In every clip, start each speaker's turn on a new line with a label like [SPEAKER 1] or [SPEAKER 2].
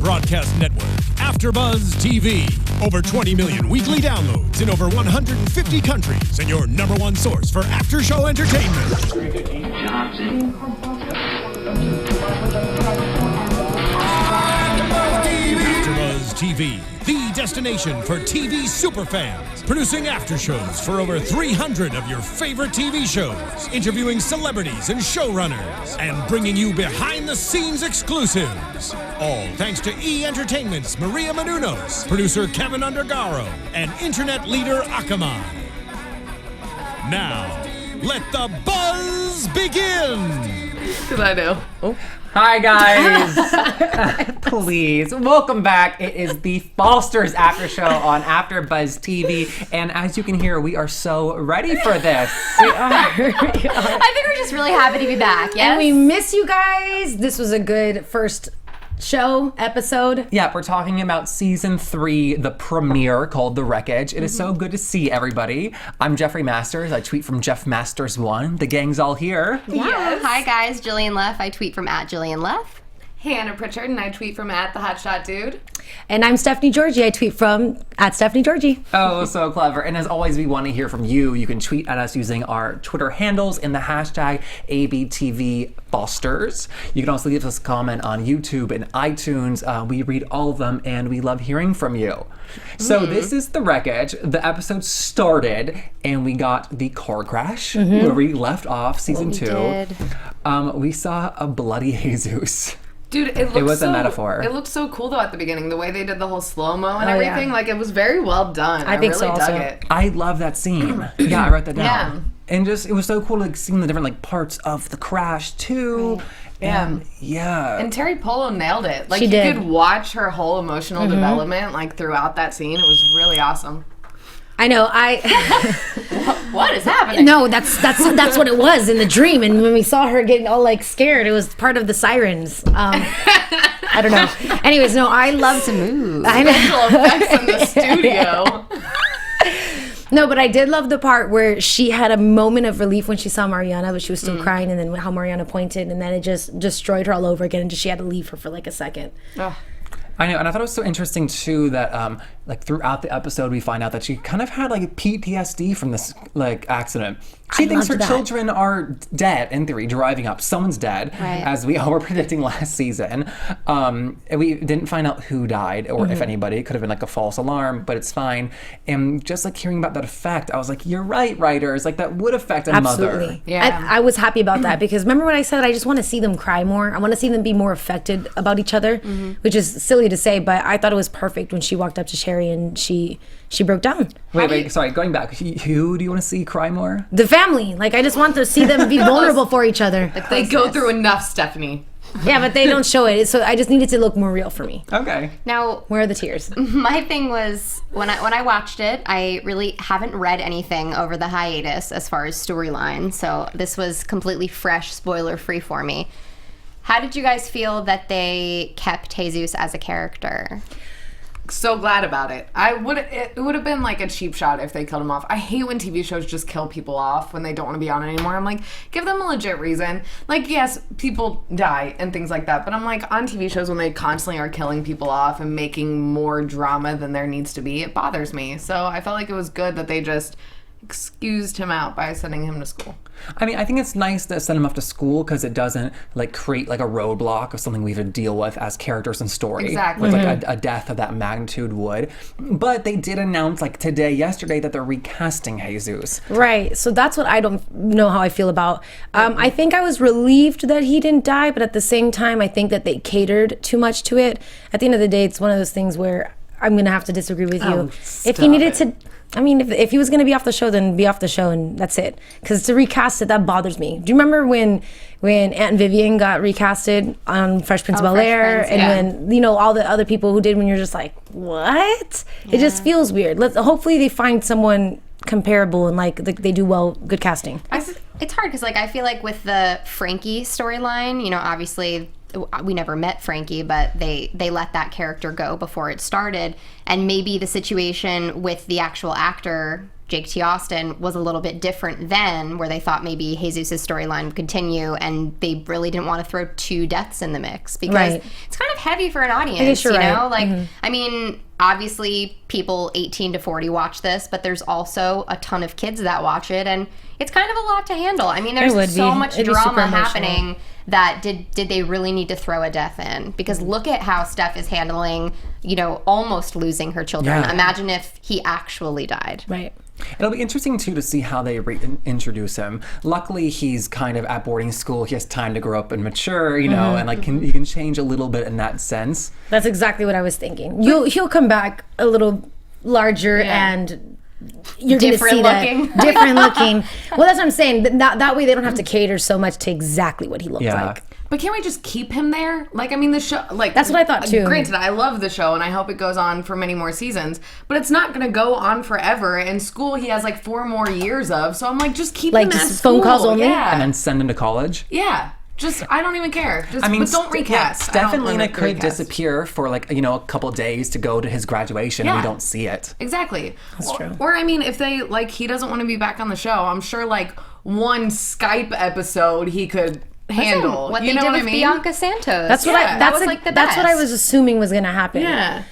[SPEAKER 1] broadcast network, AFTERBUZZ TV. Over 20 million weekly downloads in over 150 countries, and your number one source for after-show entertainment. AFTERBUZZ TV, the destination for TV superfans. Producing aftershows for over 300 of your favorite TV shows. Interviewing celebrities and showrunners. And bringing you behind-the-scenes exclusives. All thanks to E! Entertainment's Maria Menounos, producer Kevin Undergaro, and internet leader Akamai. Now, let the buzz begin!
[SPEAKER 2] Because I know.
[SPEAKER 3] Oh. Hi guys! Please, welcome back. It is the Foster's After Show on AfterBuzz TV, and as you can hear, we are so ready for this. We are.
[SPEAKER 4] I think we're just really happy to be back. Yes?
[SPEAKER 5] And we miss you guys. This was a good first episode.
[SPEAKER 3] Yeah, we're talking about season 3, the premiere called The Wreckage. It is so good to see everybody. I'm Jeffrey Masters. I tweet from Jeff Masters 1. The gang's all here.
[SPEAKER 4] Yeah. Yes. Hi guys, Jillian Leff. I tweet from @Jillian Leff.
[SPEAKER 2] Hannah Prichard, and I tweet from @TheHotShotDude.
[SPEAKER 5] And I'm Stephanie Giorgi. I tweet from @Stephanie Giorgi.
[SPEAKER 3] Oh, so clever. And as always, we want to hear from you. You can tweet at us using our Twitter handles in the hashtag ABTVFosters. You can also leave us a comment on YouTube and iTunes. We read all of them, and we love hearing from you. So this is The Wreckage. The episode started, and we got the car crash where we left off season 2. We saw a bloody Jesus.
[SPEAKER 2] Dude, it was a metaphor. It looked so cool though at the beginning, the way they did the whole slow-mo and everything. Yeah. Like, it was very well done. I think really dug it.
[SPEAKER 3] I love that scene. Yeah, I wrote that down. Yeah. And just, it was so cool, like, seeing the different, like, parts of the crash too. And and
[SPEAKER 2] Teri Polo nailed it. Like,
[SPEAKER 5] she did.
[SPEAKER 2] You could watch her whole emotional development, like, throughout that scene. It was really awesome.
[SPEAKER 5] I know.
[SPEAKER 4] What is happening?
[SPEAKER 5] No, that's what it was in the dream. And when we saw her getting all like scared, it was part of the sirens. I don't know. Anyways, no, I love to move.
[SPEAKER 2] Special effects in the studio.
[SPEAKER 5] No, but I did love the part where she had a moment of relief when she saw Mariana, but she was still crying, and then how Mariana pointed, and then it just destroyed her all over again, and she had to leave her for like a second.
[SPEAKER 3] I know, and I thought it was so interesting too that like throughout the episode we find out that she kind of had like PTSD from this like accident. She thinks her children are dead in theory, driving up. Someone's dead, as we all were predicting last season. And we didn't find out who died or if anybody. It could have been like a false alarm, but it's fine. And just like hearing about that effect, I was like, you're right, writers. Like that would affect a mother.
[SPEAKER 5] Yeah, I was happy about that because remember what I said? I just want to see them cry more. I want to see them be more affected about each other, which is silly to say, but I thought it was perfect when she walked up to Sherri and she broke down.
[SPEAKER 3] Wait, sorry, going back. Who do you want to see cry more?
[SPEAKER 5] The family. Like, I just want to see them be vulnerable for each other.
[SPEAKER 2] Like, they go through enough, Stephanie.
[SPEAKER 5] Yeah, but they don't show it. So I just needed to look more real for me.
[SPEAKER 3] Okay.
[SPEAKER 4] Now,
[SPEAKER 5] where are the tears?
[SPEAKER 4] My thing was, when I watched it, I really haven't read anything over the hiatus as far as storyline. So this was completely fresh, spoiler-free for me. How did you guys feel that they kept Jesus as a character?
[SPEAKER 2] So glad about it. It would have been like a cheap shot if they killed him off. I hate when TV shows just kill people off when they don't want to be on anymore. I'm like, give them a legit reason. Like, yes, people die and things like that, but I'm like, on TV shows when they constantly are killing people off and making more drama than there needs to be, it bothers me. So I felt like it was good that they just excused him out by sending him to school.
[SPEAKER 3] I mean, I think it's nice to send him off to school because it doesn't like create like a roadblock of something we have to deal with as characters in story.
[SPEAKER 2] Exactly.
[SPEAKER 3] With like a death of that magnitude would. But they did announce like yesterday that they're recasting Jesus.
[SPEAKER 5] Right. So that's what I don't know how I feel about. I think I was relieved that he didn't die, but at the same time, I think that they catered too much to it. At the end of the day, it's one of those things where I'm going to have to disagree with you. If he needed to... I mean, if he was going to be off the show, then be off the show, and that's it. Because to recast it, that bothers me. Do you remember when Aunt Vivian got recasted on Fresh Prince of Bel-Air? And when, all the other people who did, when you're just like, what? Yeah. It just feels weird. Hopefully they find someone comparable and like they do good casting.
[SPEAKER 4] It's hard because I feel like with the Frankie storyline, obviously we never met Frankie, but they let that character go before it started, and maybe the situation with the actual actor Jake T. Austin was a little bit different then, where they thought maybe Jesus' storyline would continue, and they really didn't want to throw 2 deaths in the mix because it's kind of heavy for an audience, you know? Like, I mean, obviously people 18 to 40 watch this, but there's also a ton of kids that watch it, and it's kind of a lot to handle. I mean, there's so much drama happening that did they really need to throw a death in? Because look at how Steph is handling, you know, almost losing her children. Yeah. Imagine if he actually died.
[SPEAKER 5] Right.
[SPEAKER 3] It'll be interesting, too, to see how they introduce him. Luckily, he's kind of at boarding school. He has time to grow up and mature, you know, and like he can change a little bit in that sense.
[SPEAKER 5] That's exactly what I was thinking. He'll come back a little larger and you're going to see
[SPEAKER 4] looking.
[SPEAKER 5] that. Different looking. Well, that's what I'm saying. That way they don't have to cater so much to exactly what he looks like.
[SPEAKER 2] But can't we just keep him there? Like, I mean, the show, like...
[SPEAKER 5] That's what I thought, too.
[SPEAKER 2] Granted, I love the show, and I hope it goes on for many more seasons, but it's not going to go on forever. In school, he has, like, 4 more years of, so I'm like, just keep him at
[SPEAKER 5] just
[SPEAKER 2] school.
[SPEAKER 5] phone calls only?
[SPEAKER 2] Yeah.
[SPEAKER 3] And then send him to college?
[SPEAKER 2] Yeah. Just, I don't even care. Just,
[SPEAKER 3] I mean,
[SPEAKER 2] but don't recast.
[SPEAKER 3] Stef and Lena could disappear for, like, you know, a couple days to go to his graduation, and we don't see it.
[SPEAKER 2] Exactly.
[SPEAKER 5] That's true.
[SPEAKER 2] Or, I mean, if they, like, he doesn't want to be back on the show, I'm sure, like, one Skype episode he could... handle
[SPEAKER 4] what
[SPEAKER 2] you
[SPEAKER 4] they
[SPEAKER 2] know
[SPEAKER 4] did
[SPEAKER 2] what
[SPEAKER 4] with
[SPEAKER 2] I mean?
[SPEAKER 4] Bianca Santos.
[SPEAKER 5] That's what
[SPEAKER 4] was like the best.
[SPEAKER 5] That's what I was assuming was going to happen.
[SPEAKER 2] Yeah.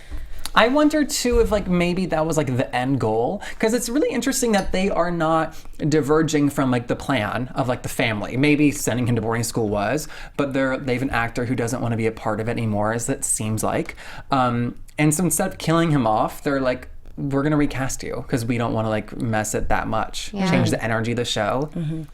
[SPEAKER 3] I wonder, too, if, like, maybe that was, like, the end goal. Because it's really interesting that they are not diverging from, like, the plan of, like, the family. Maybe sending him to boarding school was, but they have an actor who doesn't want to be a part of it anymore, as it seems like. And so instead of killing him off, they're like, we're going to recast you because we don't want to, like, mess it that much.
[SPEAKER 4] Yeah.
[SPEAKER 3] Change the energy of the show.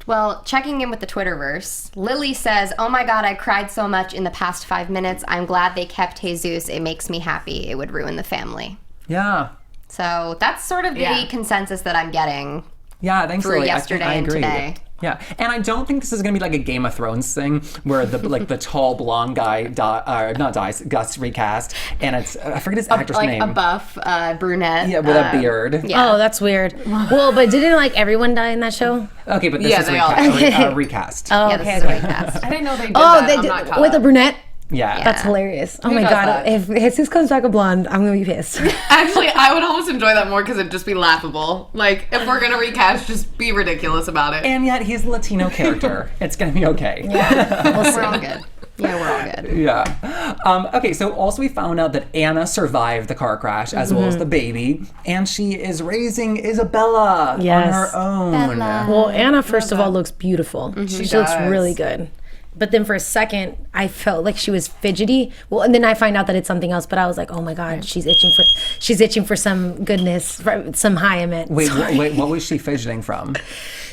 [SPEAKER 4] Well, checking in with the Twitterverse, Lily says, "Oh my God, I cried so much in the past 5 minutes. I'm glad they kept Jesus. It makes me happy. It would ruin the family."
[SPEAKER 3] Yeah.
[SPEAKER 4] So that's sort of the consensus that I'm getting.
[SPEAKER 3] Yeah, thanks,
[SPEAKER 4] for
[SPEAKER 3] Lily.
[SPEAKER 4] yesterday
[SPEAKER 3] I
[SPEAKER 4] and
[SPEAKER 3] agree.
[SPEAKER 4] today.
[SPEAKER 3] Yeah, and I don't think this is gonna be like a Game of Thrones thing where the like the tall blonde guy gets recast, and it's I forget his actor's
[SPEAKER 4] like
[SPEAKER 3] name.
[SPEAKER 4] a buff brunette.
[SPEAKER 3] Yeah, with a beard.
[SPEAKER 4] Yeah.
[SPEAKER 5] Oh, that's weird. Well, but didn't like everyone die in that show?
[SPEAKER 3] Okay, but this is
[SPEAKER 2] they all
[SPEAKER 3] recast.
[SPEAKER 5] Oh,
[SPEAKER 4] Yeah,
[SPEAKER 5] okay.
[SPEAKER 4] this is a recast.
[SPEAKER 2] I didn't know they did
[SPEAKER 5] Oh,
[SPEAKER 2] that.
[SPEAKER 5] they
[SPEAKER 2] I'm
[SPEAKER 5] did
[SPEAKER 2] not caught
[SPEAKER 5] with a
[SPEAKER 2] up.
[SPEAKER 5] brunette.
[SPEAKER 3] Yeah.
[SPEAKER 5] That's hilarious. Oh
[SPEAKER 2] Who
[SPEAKER 5] my
[SPEAKER 2] does
[SPEAKER 5] God.
[SPEAKER 2] that?
[SPEAKER 5] If Jesus comes back a blonde, I'm going to be pissed.
[SPEAKER 2] Actually, I would almost enjoy that more because it'd just be laughable. Like, if we're going to recast, just be ridiculous about it.
[SPEAKER 3] And yet he's a Latino character. It's gonna be okay.
[SPEAKER 4] We're all good. Yeah, we're all good.
[SPEAKER 3] Yeah. Okay, so also we found out that Anna survived the car crash as well as the baby, and she is raising Isabella on her own.
[SPEAKER 5] Well, Anna, first of all, looks beautiful. She looks
[SPEAKER 2] does.
[SPEAKER 5] really good. But then for a second, I felt like she was fidgety. Well, and then I find out that it's something else. But I was like, oh my God, she's itching for some goodness, for some high. I meant.
[SPEAKER 3] Wait, what was she fidgeting from?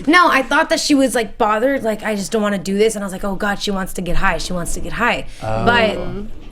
[SPEAKER 5] No, I thought that she was like bothered. Like, I just don't want to do this. And I was like, oh God, she wants to get high. She wants to get high.
[SPEAKER 3] Oh.
[SPEAKER 5] But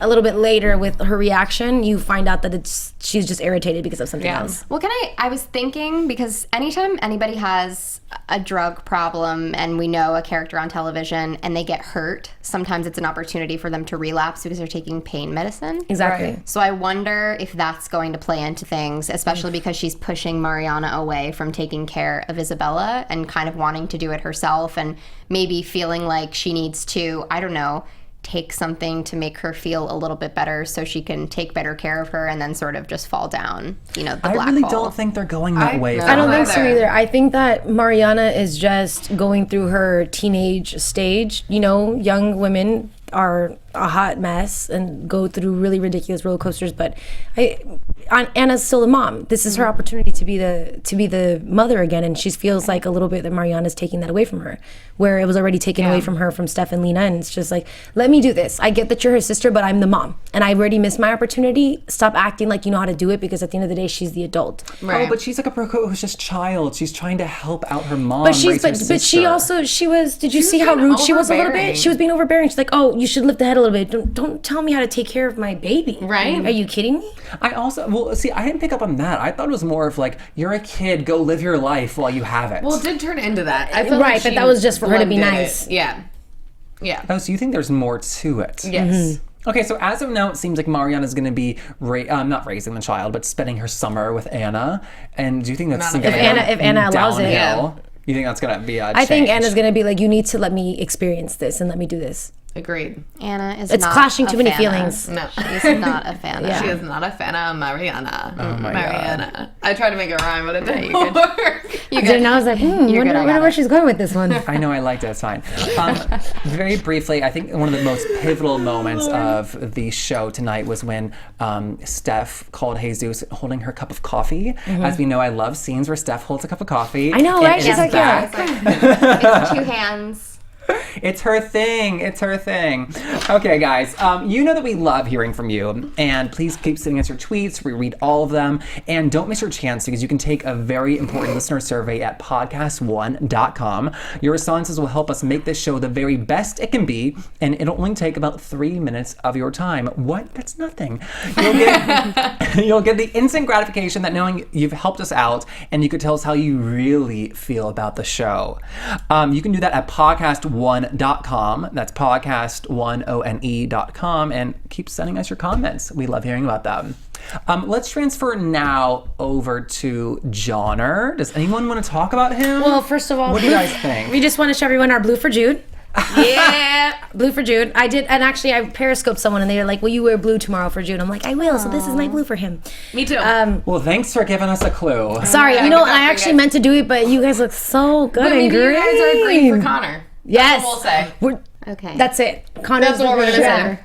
[SPEAKER 5] a little bit later with her reaction, you find out that she's just irritated because of something else.
[SPEAKER 4] Well, I was thinking, because anytime anybody has a drug problem and we know a character on television and they get hurt, sometimes it's an opportunity for them to relapse because they're taking pain medicine.
[SPEAKER 5] Exactly.
[SPEAKER 2] Right.
[SPEAKER 4] So I wonder if that's going to play into things, especially because she's pushing Mariana away from taking care of Isabella and kind of wanting to do it herself, and maybe feeling like she needs to, I don't know, take something to make her feel a little bit better so she can take better care of her and then sort of just fall down, the black hole.
[SPEAKER 3] I really don't think they're going that way.
[SPEAKER 5] I don't think so either. I think that Mariana is just going through her teenage stage. Young women are a hot mess and go through really ridiculous roller coasters, but Anna's still a mom. This is her opportunity to be the mother again, and she feels like a little bit that Mariana's taking that away from her, where it was already taken away from her from Stef and Lena, and it's just like, let me do this. I get that you're her sister, but I'm the mom, and I already missed my opportunity. Stop acting like you know how to do it, because at the end of the day, she's the adult.
[SPEAKER 2] Right.
[SPEAKER 3] Oh, but she's like a precocious child. She's trying to help out her mom.
[SPEAKER 5] But she was. Did you see how rude she was a little bit? She was being overbearing. She's like, oh, you should lift the head a little bit. Don't tell me how to take care of my baby.
[SPEAKER 2] Right.
[SPEAKER 5] Are you kidding me?
[SPEAKER 3] I didn't pick up on that. I thought it was more of like, you're a kid, go live your life while you have it.
[SPEAKER 2] Well, it did turn into that. I feel
[SPEAKER 5] Right, but that was just for her to be nice.
[SPEAKER 2] Yeah.
[SPEAKER 3] Oh, so you think there's more to it?
[SPEAKER 2] Yes.
[SPEAKER 3] Okay, so as of now, it seems like Mariana's going to be not raising the child, but spending her summer with Anna. And do you think that's
[SPEAKER 5] If Anna allows it,
[SPEAKER 3] downhill? You think that's going to be a
[SPEAKER 5] I think
[SPEAKER 3] change?
[SPEAKER 5] Anna's gonna be like, you need to let me experience this and let me do this.
[SPEAKER 2] Agreed.
[SPEAKER 4] Anna is
[SPEAKER 5] It's
[SPEAKER 4] not
[SPEAKER 5] clashing
[SPEAKER 4] a
[SPEAKER 5] too many
[SPEAKER 4] fan
[SPEAKER 5] feelings.
[SPEAKER 2] No.
[SPEAKER 4] She's not a fan of.
[SPEAKER 5] Yeah.
[SPEAKER 2] She is not a fan of Mariana.
[SPEAKER 3] Oh my
[SPEAKER 2] Mariana. I tried to make it rhyme, but it didn't work.
[SPEAKER 5] And I was like,
[SPEAKER 4] You're good, I
[SPEAKER 5] wonder
[SPEAKER 4] got
[SPEAKER 5] where
[SPEAKER 4] it.
[SPEAKER 5] she's going with this one.
[SPEAKER 3] I know, I liked it. It's fine. Very briefly, I think one of the most pivotal moments of the show tonight was when Steph called Jesus holding her cup of coffee. As we know, I love scenes where Steph holds a cup of coffee.
[SPEAKER 5] I know,
[SPEAKER 3] and
[SPEAKER 5] right?
[SPEAKER 3] it
[SPEAKER 5] She's
[SPEAKER 3] is
[SPEAKER 5] like,
[SPEAKER 3] back.
[SPEAKER 4] It's 2 hands.
[SPEAKER 3] It's her thing. It's her thing. Okay, guys. You know that we love hearing from you. And please keep sending us your tweets. We read all of them. And don't miss your chance because you can take a very important listener survey at podcast1.com. Your responses will help us make this show the very best it can be. And it'll only take about 3 minutes of your time. What? That's nothing. You'll get the instant gratification that knowing you've helped us out and you could tell us how you really feel about the show. You can do that at podcast1.com. That's podcast1one.com, and keep sending us your comments. We love hearing about them. Let's transfer now over to Johnner. Does anyone want to talk about him?
[SPEAKER 5] Well, first of all,
[SPEAKER 3] what do you guys think?
[SPEAKER 5] We just want to show everyone our blue for Jude.
[SPEAKER 2] Yeah.
[SPEAKER 5] Blue for Jude. I did, and actually I periscoped someone and they were like, will you wear blue tomorrow for Jude? I'm like, I will, so this is my blue for him.
[SPEAKER 2] Me too.
[SPEAKER 3] Well, thanks for giving us a clue.
[SPEAKER 5] Sorry,
[SPEAKER 2] Yeah,
[SPEAKER 5] you know,
[SPEAKER 2] good job,
[SPEAKER 5] I
[SPEAKER 2] you
[SPEAKER 5] actually
[SPEAKER 2] guys.
[SPEAKER 5] meant to do it, but you guys look so good
[SPEAKER 2] but
[SPEAKER 5] and
[SPEAKER 2] maybe
[SPEAKER 5] green.
[SPEAKER 2] you guys are green for Connor.
[SPEAKER 5] Yes.
[SPEAKER 2] That's what we'll say.
[SPEAKER 5] We're,
[SPEAKER 4] Okay.
[SPEAKER 5] that's it. Connor's
[SPEAKER 2] That's what we're gonna
[SPEAKER 5] yeah.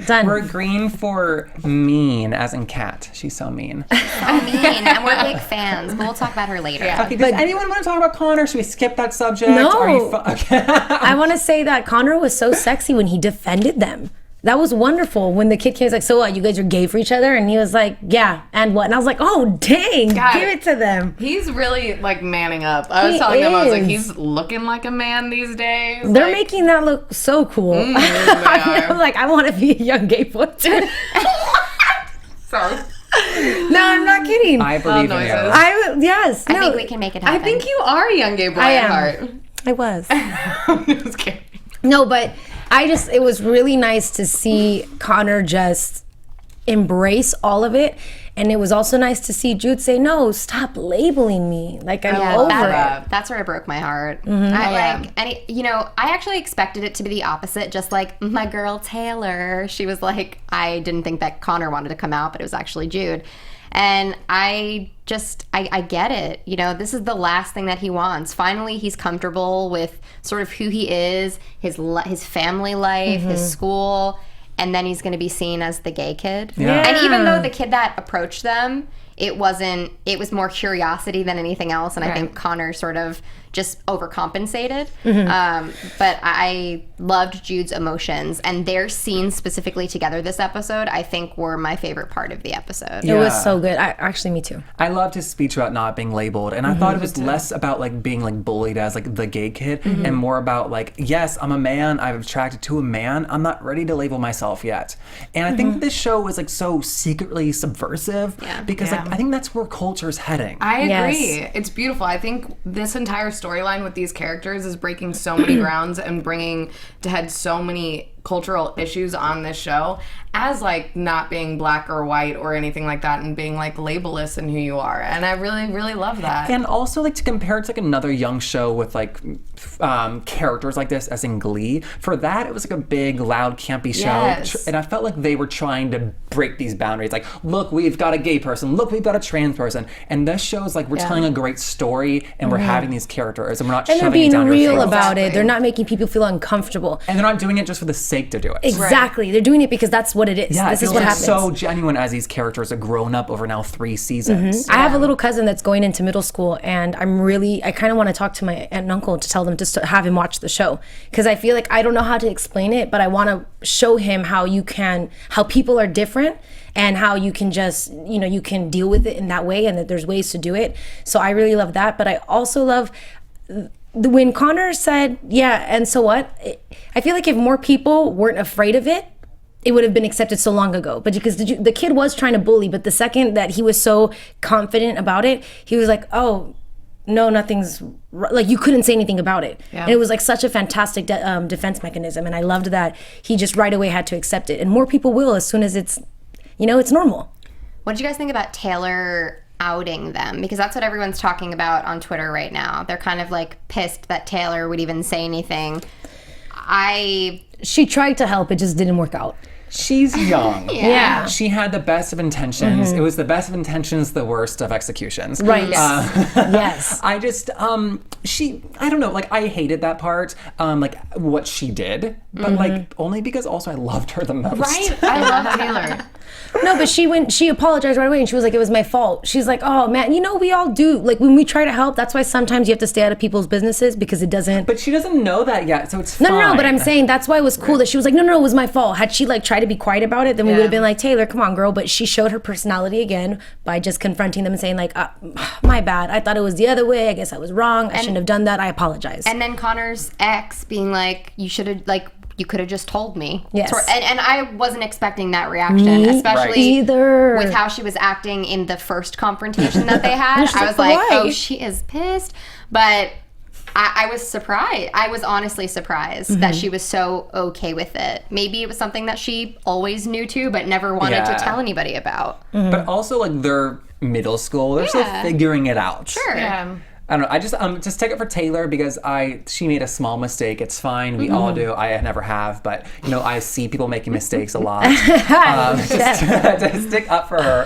[SPEAKER 5] Done.
[SPEAKER 3] We're green for mean, as in cat. She's so mean.
[SPEAKER 4] I mean, and we're big fans, but we'll talk about her later.
[SPEAKER 2] Yeah.
[SPEAKER 3] Okay, does anyone want to talk about Connor? Should we skip that subject?
[SPEAKER 5] No.
[SPEAKER 3] Are you okay.
[SPEAKER 5] I want to say that Connor was so sexy when he defended them. That was wonderful. When the kid came, he was like, so what, you guys are gay for each other? And he was like, yeah, and what? And I was like, oh, dang,
[SPEAKER 2] God.
[SPEAKER 5] give it to them.
[SPEAKER 2] He's really like manning up. I was
[SPEAKER 5] He
[SPEAKER 2] telling them, I was like,
[SPEAKER 5] is.
[SPEAKER 2] he's looking like a man these days.
[SPEAKER 5] They're
[SPEAKER 2] like,
[SPEAKER 5] making that look so cool.
[SPEAKER 2] they
[SPEAKER 5] I'm
[SPEAKER 2] are.
[SPEAKER 5] like, I want to be a young gay boy too.
[SPEAKER 2] Sorry.
[SPEAKER 5] No, I'm not kidding.
[SPEAKER 3] I believe in you.
[SPEAKER 2] noises.
[SPEAKER 5] Yes.
[SPEAKER 4] I
[SPEAKER 5] no,
[SPEAKER 4] think we can make it
[SPEAKER 2] I
[SPEAKER 4] happen.
[SPEAKER 2] think you are a young gay boy
[SPEAKER 5] I
[SPEAKER 2] at
[SPEAKER 5] am.
[SPEAKER 2] heart.
[SPEAKER 5] I was.
[SPEAKER 2] I'm just kidding.
[SPEAKER 5] No, but it was really nice to see Connor just embrace all of it. And it was also nice to see Jude say, no, stop labeling me. Like, I'm
[SPEAKER 4] Yeah,
[SPEAKER 5] over
[SPEAKER 4] that-
[SPEAKER 5] it.
[SPEAKER 4] That's where it broke my heart.
[SPEAKER 2] Yeah.
[SPEAKER 4] I actually expected it to be the opposite, just like my girl Taylor. She was like, I didn't think that Connor wanted to come out, but it was actually Jude. And I get it. You know, this is the last thing that he wants. Finally, he's comfortable with sort of who he is, his family life, his school, and then he's going to be seen as the gay kid.
[SPEAKER 3] Yeah.
[SPEAKER 4] And even though the kid that approached them, it was more curiosity than anything else. And I think Connor sort of just overcompensated. But I loved Jude's emotions, and their scenes specifically together this episode, I think were my favorite part of the episode.
[SPEAKER 5] It was
[SPEAKER 3] Yeah.
[SPEAKER 5] so good. Actually, me too.
[SPEAKER 3] I loved his speech about not being labeled, and I thought it was less about like being like bullied as like the gay kid, and more about like, yes, I'm a man, I'm attracted to a man, I'm not ready to label myself yet. And I think this show is like so secretly subversive because like I think that's where culture is heading.
[SPEAKER 2] I agree.
[SPEAKER 5] Yes.
[SPEAKER 2] It's beautiful. I think this entire storyline with these characters is breaking so many grounds and bringing to head so many cultural issues on this show as like not being black or white or anything like that and being like labelless in who you are. And I really, really love that.
[SPEAKER 3] And also like to compare it to like another young show with like characters like this as in Glee. For that, it was like a big, loud, campy show.
[SPEAKER 2] Yes.
[SPEAKER 3] And I felt like they were trying to break these boundaries. Like, look, we've got a gay person. Look, we've got a trans person. And this show is like we're telling a great story and we're having these characters and we're not
[SPEAKER 5] And they're
[SPEAKER 3] shoving it
[SPEAKER 5] being
[SPEAKER 3] down your
[SPEAKER 5] real
[SPEAKER 3] throat.
[SPEAKER 5] about it.
[SPEAKER 2] Exactly.
[SPEAKER 5] They're not making people feel uncomfortable.
[SPEAKER 3] And they're not doing it just for the sake to do it.
[SPEAKER 5] Exactly. They're doing it because that's what it is.
[SPEAKER 3] Yeah,
[SPEAKER 5] This
[SPEAKER 3] it
[SPEAKER 5] is
[SPEAKER 3] feels
[SPEAKER 5] what
[SPEAKER 3] like
[SPEAKER 5] happens.
[SPEAKER 3] so genuine as these characters have grown up over now 3 seasons.
[SPEAKER 5] I have a little cousin that's going into middle school, and I kind of want to talk to my aunt and uncle to tell them to have him watch the show, because I feel like I don't know how to explain it, but I want to show him how people are different and how you can just, you can deal with it in that way, and that there's ways to do it. So I really love that, but I also love when Connor said, yeah, and so what? I feel like if more people weren't afraid of it, it would have been accepted so long ago. But because the kid was trying to bully, but the second that he was so confident about it, he was like, oh, no, nothing's like, you couldn't say anything about it.
[SPEAKER 2] Yeah.
[SPEAKER 5] And it was like such a fantastic defense mechanism. And I loved that he just right away had to accept it. And more people will as soon as it's normal.
[SPEAKER 4] What did you guys think about Taylor outing them? Because that's what everyone's talking about on Twitter right now. They're kind of like pissed that Taylor would even say anything.
[SPEAKER 5] she tried to help, it just didn't work out.
[SPEAKER 3] She's young.
[SPEAKER 5] Yeah.
[SPEAKER 3] She had the best of intentions. It was the best of intentions, the worst of executions.
[SPEAKER 5] Right. Yes.
[SPEAKER 3] I just, I don't know, like, I hated that part, like, what she did, but, like, only because also I loved her the most.
[SPEAKER 2] Right? I love Taylor.
[SPEAKER 5] No, but she apologized right away and she was like, it was my fault. She's like, oh man, we all do. Like when we try to help, that's why sometimes you have to stay out of people's businesses because it doesn't.
[SPEAKER 3] But she doesn't know that yet, so it's fine.
[SPEAKER 5] No, but I'm saying that's why it was cool that she was like, no, it was my fault. Had she like tried to be quiet about it, then we would have been like, Taylor, come on, girl. But she showed her personality again by just confronting them and saying like, my bad. I thought it was the other way. I guess I was wrong. I shouldn't have done that. I apologize.
[SPEAKER 4] And then Connor's ex being like, you should have you could have just told me.
[SPEAKER 5] Yes.
[SPEAKER 4] And I wasn't expecting that reaction, especially
[SPEAKER 5] either.
[SPEAKER 4] with how she was acting in the first confrontation that they had. I was like, oh, she is pissed. But I was surprised. I was honestly surprised that she was so okay with it. Maybe it was something that she always knew too, but never wanted to tell anybody about.
[SPEAKER 3] But also, like, they're middle school. They're still figuring it out.
[SPEAKER 4] Sure.
[SPEAKER 2] Yeah.
[SPEAKER 3] I don't know. I just take it for Taylor because she made a small mistake. It's fine. We all do. I never have, but I see people making mistakes a lot. Just to stick up for her.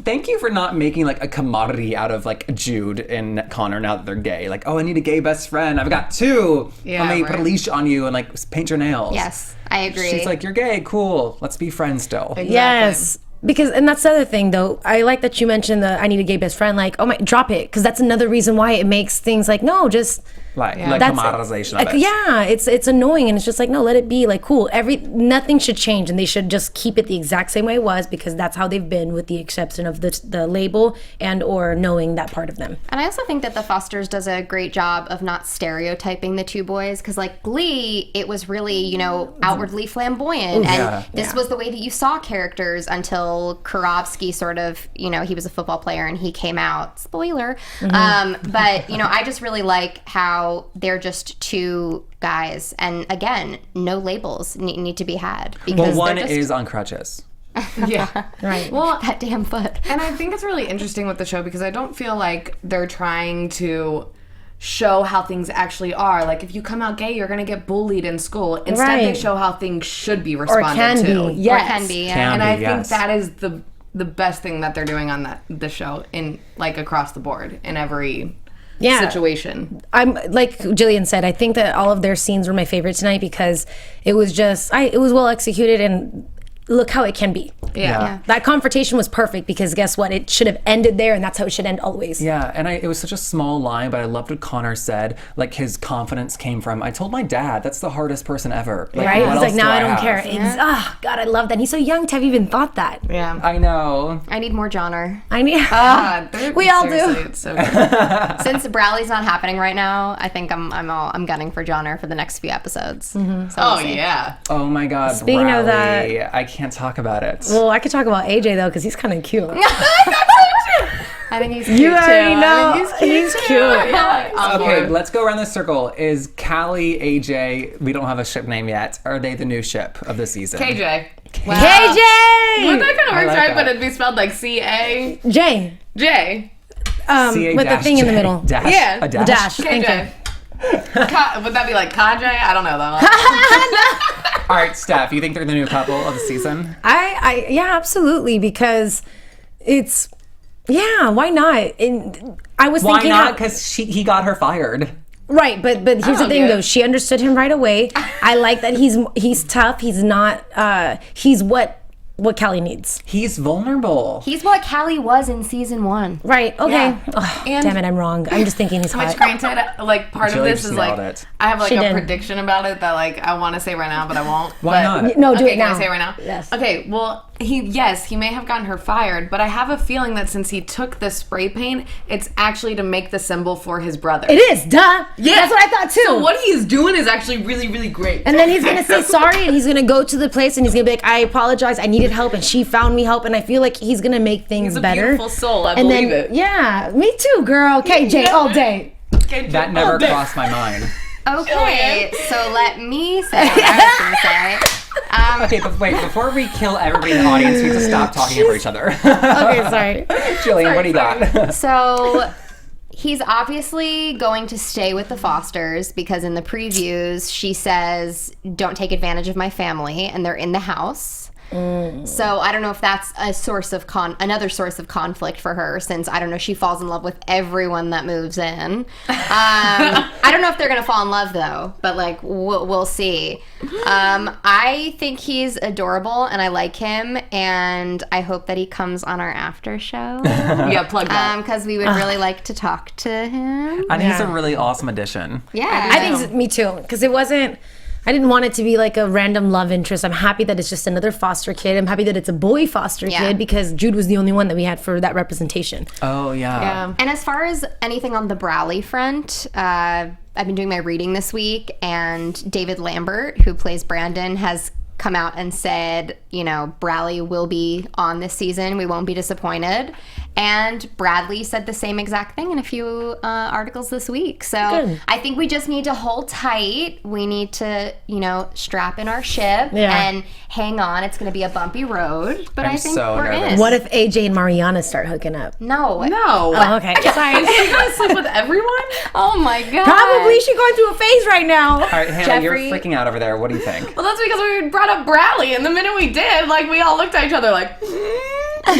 [SPEAKER 3] Thank you for not making like a commodity out of like Jude and Connor now that they're gay. Like, oh, I need a gay best friend. I've got two.
[SPEAKER 2] Yeah,
[SPEAKER 3] Let me put a leash on you and like paint your nails.
[SPEAKER 4] Yes, I agree.
[SPEAKER 3] She's like, you're gay. Cool. Let's be friends still.
[SPEAKER 2] Exactly.
[SPEAKER 5] Yes. Because, and that's the other thing though, I like that you mentioned the I need a gay best friend, like, oh my, drop it. Because that's another reason why it makes things like, no, just.
[SPEAKER 3] Like
[SPEAKER 5] That's
[SPEAKER 3] commoditization of it.
[SPEAKER 5] Yeah, it's annoying and it's just like, no, let it be like cool. Nothing should change and they should just keep it the exact same way it was because that's how they've been with the exception of the label and or knowing that part of them.
[SPEAKER 4] And I also think that the Fosters does a great job of not stereotyping the two boys because like Glee, it was really, outwardly flamboyant and this was the way that you saw characters until Karofsky sort of, he was a football player and he came out. Spoiler. But, I just really like how they're just two guys and again no labels need to be had because
[SPEAKER 3] one is on crutches.
[SPEAKER 2] Yeah.
[SPEAKER 5] Right.
[SPEAKER 2] Well,
[SPEAKER 4] that damn foot.
[SPEAKER 2] and I think it's really interesting with the show because I don't feel like they're trying to show how things actually are. Like if you come out gay, you're going to get bullied in school. Instead, they show how things should be responded to.
[SPEAKER 5] Yes.
[SPEAKER 4] Or can be.
[SPEAKER 3] Can
[SPEAKER 2] and
[SPEAKER 3] be,
[SPEAKER 2] I think
[SPEAKER 3] yes.
[SPEAKER 2] that is the best thing that they're doing on the show in like across the board in every situation.
[SPEAKER 5] I'm like Jillian said, I think that all of their scenes were my favorite tonight because it was just it was well executed and look how it can be.
[SPEAKER 2] Yeah.
[SPEAKER 5] That confrontation was perfect because guess what? It should have ended there and that's how it should end always.
[SPEAKER 3] Yeah, and it was such a small line, but I loved what Connor said. Like his confidence came from, I told my dad, that's the hardest person ever. Like,
[SPEAKER 5] Right?
[SPEAKER 3] what
[SPEAKER 5] He's
[SPEAKER 3] else
[SPEAKER 5] like, now
[SPEAKER 3] do
[SPEAKER 5] I don't
[SPEAKER 3] have?
[SPEAKER 5] care. God, I love that. He's so young to have even thought that.
[SPEAKER 2] Yeah.
[SPEAKER 3] I know.
[SPEAKER 4] I need more Johnner.
[SPEAKER 5] I mean,
[SPEAKER 2] We
[SPEAKER 5] all do.
[SPEAKER 2] It's so good.
[SPEAKER 4] Since Bradley's not happening right now, I think I'm gunning for Johnner for the next few episodes. So we'll see.
[SPEAKER 2] Yeah.
[SPEAKER 3] Oh my God,
[SPEAKER 5] Speaking of
[SPEAKER 3] Bradley. I can't talk about it.
[SPEAKER 5] well, I could talk about AJ though because he's kind of cute.
[SPEAKER 4] I think he's cute
[SPEAKER 5] You
[SPEAKER 4] too.
[SPEAKER 5] already know.
[SPEAKER 2] He's cute.
[SPEAKER 5] He's cute.
[SPEAKER 3] Okay, let's go around the circle. Is Callie, AJ, we don't have a ship name yet, are they the new ship of the season?
[SPEAKER 2] KJ.
[SPEAKER 5] KJ!
[SPEAKER 2] Well, that kind of works
[SPEAKER 3] like
[SPEAKER 2] right,
[SPEAKER 3] that.
[SPEAKER 2] but it'd be spelled like CAJ.
[SPEAKER 5] Jay. With the thing in the middle.
[SPEAKER 3] Dash.
[SPEAKER 2] Yeah.
[SPEAKER 3] A dash.
[SPEAKER 5] The dash. Thank
[SPEAKER 2] KJ.
[SPEAKER 5] you.
[SPEAKER 2] Would that be like KJ? I don't know though.
[SPEAKER 3] All right, Steph, you think they're the new couple of the season?
[SPEAKER 5] Yeah, absolutely, because it's, why not? And I was
[SPEAKER 3] Why
[SPEAKER 5] thinking
[SPEAKER 3] not? Because he got her fired.
[SPEAKER 5] right, but here's the
[SPEAKER 2] don't
[SPEAKER 5] thing
[SPEAKER 2] get it.
[SPEAKER 5] though, she understood him right away. I like that he's tough. He's not. He's what Callie needs.
[SPEAKER 3] He's vulnerable.
[SPEAKER 4] He's what Callie was in season 1.
[SPEAKER 5] Right. Okay.
[SPEAKER 2] Yeah.
[SPEAKER 5] Ugh,
[SPEAKER 2] And-
[SPEAKER 5] damn it, I'm wrong. I'm just thinking he's hot.
[SPEAKER 2] Which granted, like part of
[SPEAKER 3] Jillian
[SPEAKER 2] this
[SPEAKER 3] just
[SPEAKER 2] is like
[SPEAKER 3] nailed it.
[SPEAKER 2] I have like
[SPEAKER 5] She
[SPEAKER 2] a
[SPEAKER 5] did.
[SPEAKER 2] prediction about it that like I want to say right now, but I won't.
[SPEAKER 3] Why
[SPEAKER 2] But-
[SPEAKER 3] not?
[SPEAKER 5] No, do
[SPEAKER 2] okay,
[SPEAKER 5] it now.
[SPEAKER 2] Can I say it right now?
[SPEAKER 5] Yes.
[SPEAKER 2] Okay, well, he may have gotten her fired, but I have a feeling that since he took the spray paint, it's actually to make the symbol for his brother.
[SPEAKER 5] It is, duh.
[SPEAKER 2] Yeah.
[SPEAKER 5] That's what I thought too.
[SPEAKER 2] So what he's doing is actually really, really great.
[SPEAKER 5] And then he's gonna say sorry, and he's gonna go to the place, and he's gonna be like, "I apologize. I needed help, and she found me help." And I feel like he's gonna make things
[SPEAKER 2] He's a
[SPEAKER 5] better.
[SPEAKER 2] beautiful soul. I
[SPEAKER 5] and
[SPEAKER 2] believe
[SPEAKER 5] then,
[SPEAKER 2] it.
[SPEAKER 5] yeah, me too, girl. KJ all day.
[SPEAKER 3] That never crossed my mind.
[SPEAKER 4] Okay, so let me say what I was going to say.
[SPEAKER 3] Okay, but wait, before we kill everybody in the audience, we have to stop talking over each other.
[SPEAKER 5] Okay, sorry.
[SPEAKER 3] Jillian, what do you got?
[SPEAKER 4] So, He's obviously going to stay with the Fosters because in the previews she says, "Don't take advantage of my family," and they're in the house. So I don't know if that's a source of another source of conflict for her, since I don't know, she falls in love with everyone that moves in. I don't know if they're gonna fall in love though, but like we'll see. I think he's adorable and I like him, and I hope that he comes on our after show.
[SPEAKER 2] Yeah, plug that.
[SPEAKER 4] Because we would really like to talk to him.
[SPEAKER 3] I think he's a really awesome addition.
[SPEAKER 4] Yeah,
[SPEAKER 5] I think me too, because I didn't want it to be like a random love interest. I'm happy that it's just another foster kid. I'm happy that it's a boy foster kid, because Jude was the only one that we had for that representation.
[SPEAKER 3] Oh, yeah.
[SPEAKER 4] And as far as anything on the Bradley front, I've been doing my reading this week, and David Lambert, who plays Brandon, has come out and said, you know, Bradley will be on this season. We won't be disappointed. And Bradley said the same exact thing in a few articles this week. So good. I think we just need to hold tight. We need to, you know, strap in our ship and hang on. It's going to be a bumpy road, but I think we're in.
[SPEAKER 5] What if AJ and Mariana start hooking up?
[SPEAKER 4] No.
[SPEAKER 5] Oh, okay. Sorry.
[SPEAKER 2] Is she gonna sleep with everyone?
[SPEAKER 4] Oh my God.
[SPEAKER 5] Probably. She's going through a phase right now.
[SPEAKER 3] All right, Hannah, you're freaking out over there. What do you think?
[SPEAKER 2] Well, that's because we brought up Bradley, and the minute we did, like, we all looked at each other like,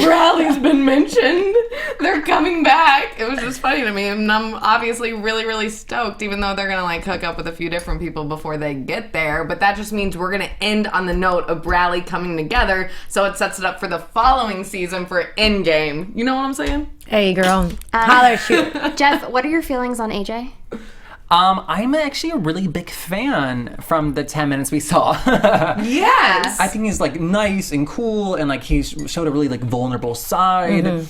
[SPEAKER 2] Bradley's been mentioned. They're coming back. It was just funny to me, and I'm obviously really, really stoked, even though they're gonna like hook up with a few different people before they get there. But that just means we're gonna end on the note of Bradley coming together, so it sets it up for the following season for Endgame. You know what I'm saying?
[SPEAKER 5] Hey, girl. Holler, shoot.
[SPEAKER 4] Jeff, what are your feelings on AJ?
[SPEAKER 3] I'm actually a really big fan from the 10 minutes we saw.
[SPEAKER 2] Yes.
[SPEAKER 3] I think he's like nice and cool, and like he showed a really like vulnerable side.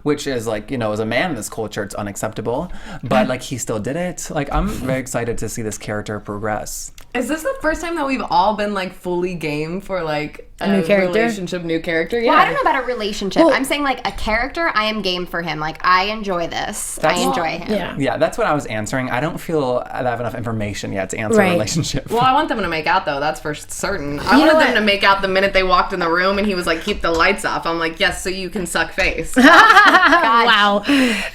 [SPEAKER 3] Which is like, you know, as a man in this culture, it's unacceptable. But like he still did it. Like I'm very excited to see this character progress.
[SPEAKER 2] Is this the first time that we've all been like fully game for like
[SPEAKER 5] a new character?
[SPEAKER 2] Relationship, new character? Yeah.
[SPEAKER 4] Well, I don't know about a relationship. I'm saying like a character, I am game for him. Like I enjoy this. I enjoy him.
[SPEAKER 3] Yeah, that's what I was answering. I don't feel I have enough information yet to answer a relationship.
[SPEAKER 2] Well, I want them to make out though. That's for certain. I wanted them to make out the minute they walked in the room, and he was like, "Keep the lights off." I'm like, "Yes, so you can suck face."
[SPEAKER 5] Wow.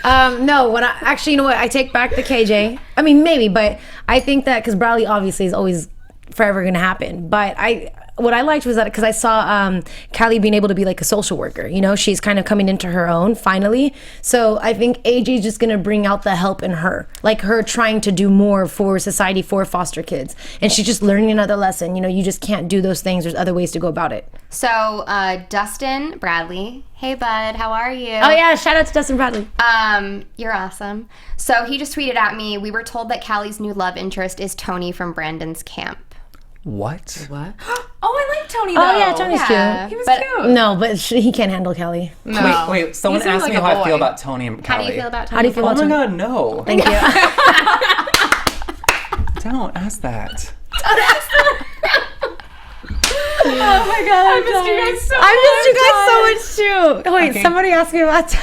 [SPEAKER 5] No, actually, you know what? I take back the KJ. I mean, maybe, but I think that because Bradley obviously is always forever going to happen. But what I liked was that because I saw Callie being able to be like a social worker. You know, she's kind of coming into her own finally. So I think AJ is just going to bring out the help in her, like her trying to do more for society for foster kids, and she's just learning another lesson. You know, you just can't do those things. There's other ways to go about it.
[SPEAKER 4] So Dustin Bradley, hey bud, how are you?
[SPEAKER 5] Oh yeah, shout out to Dustin Bradley.
[SPEAKER 4] You're awesome. So he just tweeted at me, we were told that Callie's new love interest is Tony from Brandon's camp.
[SPEAKER 3] What?
[SPEAKER 2] Oh, I like Tony though.
[SPEAKER 5] Oh yeah, Tony's cute.
[SPEAKER 2] He was cute.
[SPEAKER 5] No, but he can't handle Callie.
[SPEAKER 2] No.
[SPEAKER 3] Wait. Someone asked me how I feel about Tony and Callie.
[SPEAKER 4] How do you feel about Tony?
[SPEAKER 5] How do you feel about Tony?
[SPEAKER 3] Oh my God, no.
[SPEAKER 5] Thank you.
[SPEAKER 3] Don't ask that.
[SPEAKER 2] Oh my God, I missed you guys so much.
[SPEAKER 5] I missed you guys so much too. Wait,
[SPEAKER 3] Okay.
[SPEAKER 5] somebody asked me about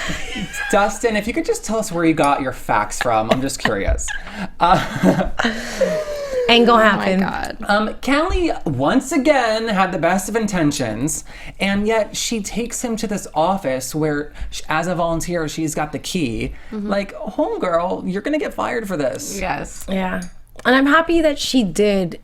[SPEAKER 3] Dustin, if you could just tell us where you got your facts from. I'm just curious.
[SPEAKER 5] Ain't gonna happen.
[SPEAKER 4] Oh my God.
[SPEAKER 3] Callie once again had the best of intentions, and yet she takes him to this office where, as a volunteer, she's got the key. Like, homegirl, you're gonna get fired for this.
[SPEAKER 2] Yes.
[SPEAKER 5] Yeah. And I'm happy that she did,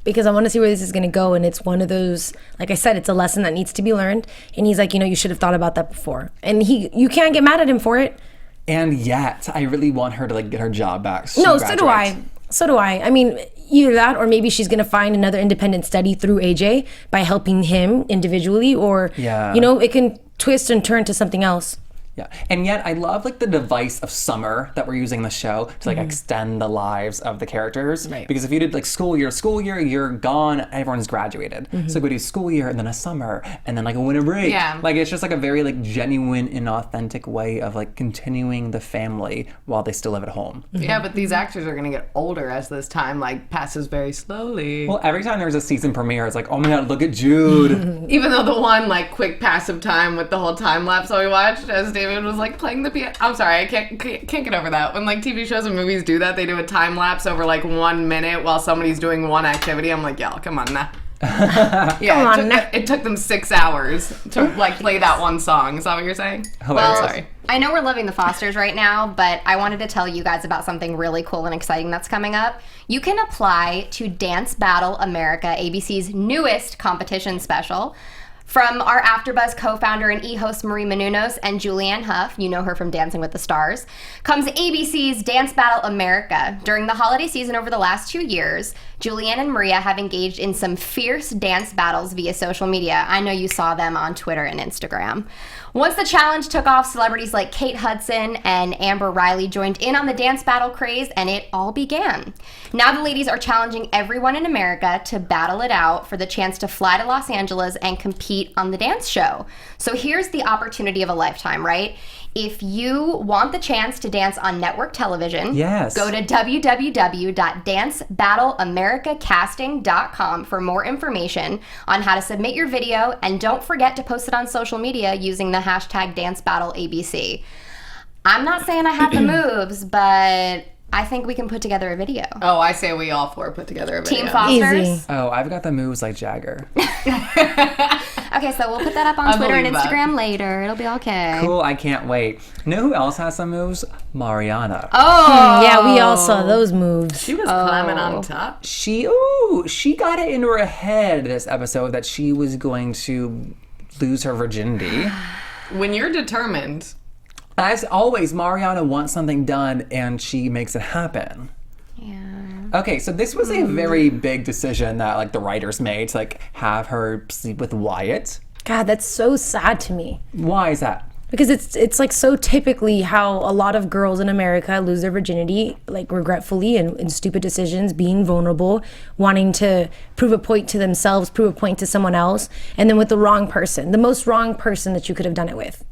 [SPEAKER 5] because I want to see where this is going to go. And it's one of those, like I said, it's a lesson that needs to be learned. And he's like, you know, you should have thought about that before. And you can't get mad at him for it.
[SPEAKER 3] And yet, I really want her to like get her job back.
[SPEAKER 5] No, so do I. So do I. I mean, either that, or maybe she's going to find another independent study through AJ by helping him individually, or, you know, it can twist and turn to something else.
[SPEAKER 3] Yeah, and yet I love like the device of summer that we're using in the show to like extend the lives of the characters.
[SPEAKER 5] Right.
[SPEAKER 3] Because if you did like school year, you're gone, everyone's graduated. So we do school year and then a summer and then like a winter break.
[SPEAKER 2] Yeah.
[SPEAKER 3] Like it's just like a very like genuine and authentic way of like continuing the family while they still live at home.
[SPEAKER 2] Yeah, but these actors are gonna get older as this time like passes very slowly.
[SPEAKER 3] Well, every time there's a season premiere, it's like, oh my God, look at Jude.
[SPEAKER 2] Even though the one like quick passive time with the whole time lapse that we watched as David was like playing the piano. I'm sorry, I can't get over that. When like TV shows and movies do that, they do a time lapse over like 1 minute while somebody's doing one activity. I'm like, y'all, come on now. Yeah, it took them 6 hours to like play that one song. Is that what you're saying?
[SPEAKER 3] Well,
[SPEAKER 2] sorry.
[SPEAKER 4] I know we're loving the Fosters right now, but I wanted to tell you guys about something really cool and exciting that's coming up. You can apply to Dance Battle America, ABC's newest competition special. From our AfterBuzz co-founder and e-host Marie Menounos and Julianne Hough, you know her from Dancing with the Stars, comes ABC's Dance Battle America. During the holiday season over the last 2 years, Julianne and Maria have engaged in some fierce dance battles via social media. I know you saw them on Twitter and Instagram. Once the challenge took off, celebrities like Kate Hudson and Amber Riley joined in on the dance battle craze, and it all began. Now the ladies are challenging everyone in America to battle it out for the chance to fly to Los Angeles and compete on the dance show. So here's the opportunity of a lifetime, right? If you want the chance to dance on network television,
[SPEAKER 3] yes,
[SPEAKER 4] go to www.dancebattleamericacasting.com for more information on how to submit your video, and don't forget to post it on social media using the hashtag DanceBattleABC. I'm not saying I have the moves, but I think we can put together a video.
[SPEAKER 2] Oh, I say we all four put together a video.
[SPEAKER 4] Team Fosters.
[SPEAKER 5] Easy.
[SPEAKER 3] Oh, I've got the moves like Jagger.
[SPEAKER 4] Okay, so we'll put that up on Twitter and Instagram later. It'll be okay.
[SPEAKER 3] Cool, I can't wait. You know who else has some moves? Mariana.
[SPEAKER 4] Oh!
[SPEAKER 5] Yeah, we all saw those moves.
[SPEAKER 2] She was climbing on top.
[SPEAKER 3] She got it into her head this episode that she was going to lose her virginity.
[SPEAKER 2] When you're determined.
[SPEAKER 3] As always, Mariana wants something done and she makes it happen.
[SPEAKER 4] Yeah.
[SPEAKER 3] Okay, so this was a very big decision that like the writers made to like have her sleep with Wyatt.
[SPEAKER 5] God, that's so sad to me.
[SPEAKER 3] Why is that?
[SPEAKER 5] Because it's like so typically how a lot of girls in America lose their virginity, like regretfully and in stupid decisions, being vulnerable, wanting to prove a point to themselves, prove a point to someone else, and then with the wrong person, the most wrong person that you could have done it with.